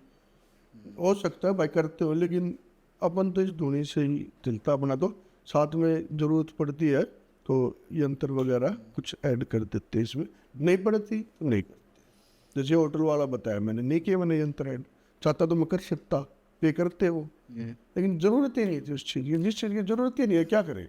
हो सकता है भाई करते हो, लेकिन अपन तो इस धुनी से ही चलता अपना, तो साथ में जरूरत पड़ती है तो यंत्र वगैरह कुछ ऐड कर देते हैं इसमें, नहीं पड़ती तो नहीं करते। जैसे होटल वाला बताया मैंने, नहीं किया मैंने यंत्र ऐड, चाहता तो मैं कर सकता, पे करते हो, लेकिन जरूरत ही नहीं थी उस चीज़ की, जिस चीज़ की जरूरत ही नहीं है क्या करें।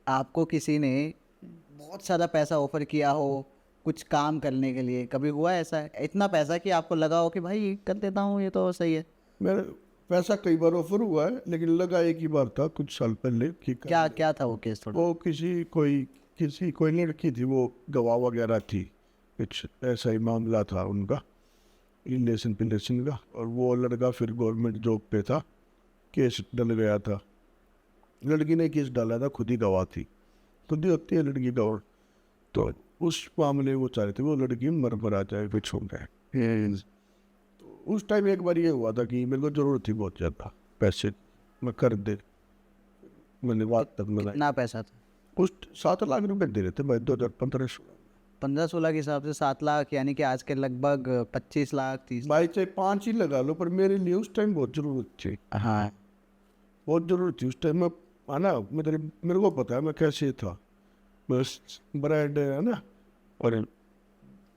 आपको किसी ने बहुत सारा पैसा ऑफर किया हो कुछ काम करने के लिए, कभी हुआ ऐसा, इतना पैसा कि आपको लगा हो कि भाई कर देता हूँ, ये तो सही है? मेरा पैसा कई बार ऑफर हुआ है, लेकिन लगा एक ही बार था कुछ साल पहले कि क्या क्या था वो केस थोड़ा? वो कोई लड़की थी, वो गवाह वगैरह थी, कुछ ऐसा ही मामला था उनका, रिलेशन पिलेशन का, और वो लड़का फिर गवर्नमेंट जॉब पे था, केस डल गया था, लड़की ने केस डाला था, खुद ही गवाह थी, खुद ही होती है लड़की गवाह, तो उस मामले वो चाह रहे थे वो लड़की मर आ जाए, कुछ हो गया। तो उस टाइम एक बार ये हुआ था कि मेरे को जरूरत थी बहुत ज़्यादा पैसे, मैं कर दे, मैंने बात तक मिला, कितना पैसा था? उस 7 लाख रुपए दे रहे थे भाई 2015-16। 15-16 के हिसाब से 7 लाख, यानी कि आज के लगभग 25 लाख 30। भाई चाहे 5 ही लगा लो, पर मेरे लिए उस टाइम बहुत जरूरत थी, हाँ। बहुत जरूरत थी उस टाइम में, आना मेरे को पता है मैं कैसे था, बस ब्रेड है ना, और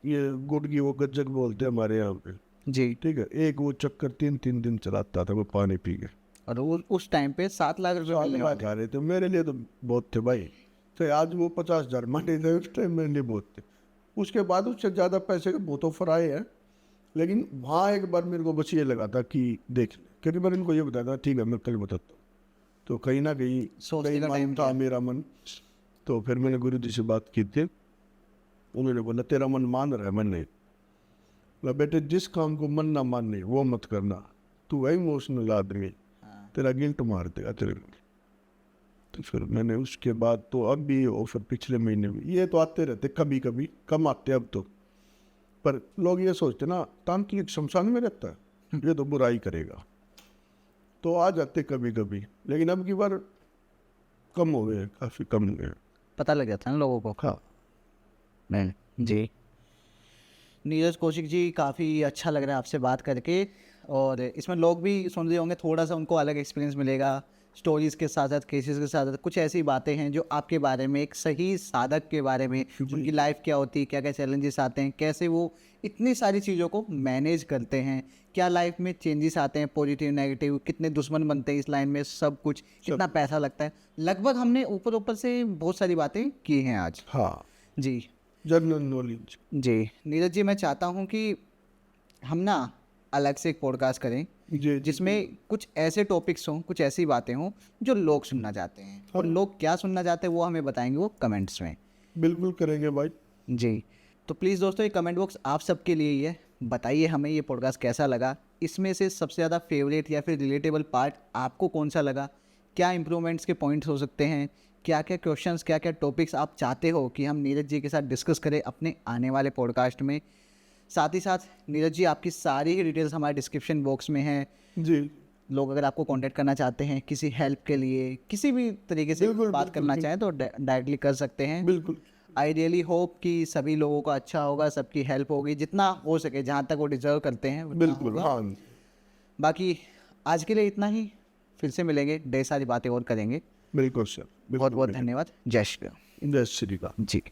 ये गुड़ की वो गज्जक बोलते हैं हमारे यहाँ पे, जी। ठीक है, एक वो चक्कर 3-3 दिन चलाता था मैं पानी पी के। और उस टाइम पे 7 लाख रुपए मिलने वाले। खा रहे थे, मेरे लिए तो बहुत थे भाई, तो आज वो 50,000 मंडी थे, उस टाइम मेरे लिए बहुत थे। उसके बाद उससे ज़्यादा पैसे के बहुत ऑफर आए हैं, लेकिन वहाँ एक बार मेरे को बस ये लगा था कि देख ले, क्योंकि मैंने इनको ये बताया था ठीक है मैं कल बताता हूँ, तो कहीं ना कहीं सोचने का टाइम था मेरा मन। तो फिर मैंने गुरु जी से बात की थी, उन्होंने बोला तेरा मन मान रहा है, मन नहीं, मैं बेटे जिस काम को मन ना माने वो मत करना, तू है इमोशनल आदमी, तेरा गिल्ट मार देगा तेरे को। तो फिर मैंने उसके बाद तो अब भी ऑफर पिछले महीने में, ये तो आते रहते कभी कभी, कम आते अब तो, पर लोग ये सोचते ना तांत्रिक शमशान में रहता है, ये तो बुराई करेगा, तो आ जाते कभी कभी, लेकिन अब की बार कम हो गए, काफ़ी कम हो गए। पता लग जाता है ना लोगों को। हाँ नहीं जी। नीरज कौशिक जी, काफ़ी अच्छा लग रहा है आपसे बात करके, और इसमें लोग भी सुन रहे होंगे, थोड़ा सा उनको अलग एक्सपीरियंस मिलेगा, स्टोरीज़ के साथ साथ केसेस के साथ साथ कुछ ऐसी बातें हैं जो आपके बारे में, एक सही साधक के बारे में, उनकी लाइफ क्या होती है, क्या क्या चैलेंजेस आते हैं, कैसे वो इतनी सारी चीज़ों को मैनेज करते हैं, क्या लाइफ में चेंजेस आते हैं पॉजिटिव नेगेटिव, कितने दुश्मन बनते हैं इस लाइन में, सब कुछ, कितना पैसा लगता है, लगभग हमने ऊपर ऊपर से बहुत सारी बातें की हैं आज। हाँ, जी जनरल नॉलेज। जी। नीरज जी, मैं चाहता हूँ कि हम ना अलग से एक पॉडकास्ट करें जी जिसमें कुछ ऐसे टॉपिक्स हों, कुछ ऐसी बातें हों जो लोग सुनना चाहते हैं, और लोग क्या सुनना चाहते हैं वो हमें बताएंगे वो कमेंट्स में। बिल्कुल करेंगे भाई। जी, तो प्लीज़ दोस्तों ये कमेंट बॉक्स आप सबके लिए ही है, बताइए हमें ये पॉडकास्ट कैसा लगा, इसमें से सबसे ज़्यादा फेवरेट या फिर रिलेटेबल पार्ट आपको कौन सा लगा, क्या इंप्रूवमेंट्स के पॉइंट्स हो सकते हैं, क्या क्या क्वेश्चंस, क्या क्या टॉपिक्स आप चाहते हो कि हम नीरज जी के साथ डिस्कस करें अपने आने वाले पॉडकास्ट में। साथ ही साथ नीरज जी आपकी सारी ही डिटेल्स हमारे डिस्क्रिप्शन बॉक्स में हैं, जी लोग अगर आपको कांटेक्ट करना चाहते हैं किसी हेल्प के लिए, किसी भी तरीके से बिल्कुल, बात बिल्कुल, करना चाहें तो डायरेक्टली कर सकते हैं। बिल्कुल आई रियली होप कि सभी लोगों का अच्छा होगा, सबकी हेल्प होगी, जितना हो सके, जहाँ तक वो डिजर्व करते हैं उतना बिल्कुल होगा। हाँ बाकी आज के लिए इतना ही, फिर से मिलेंगे, ढेर सारी बातें और करेंगे। बिल्कुल सर बहुत बहुत धन्यवाद। जय श्री राम। जय श्री राम। जी।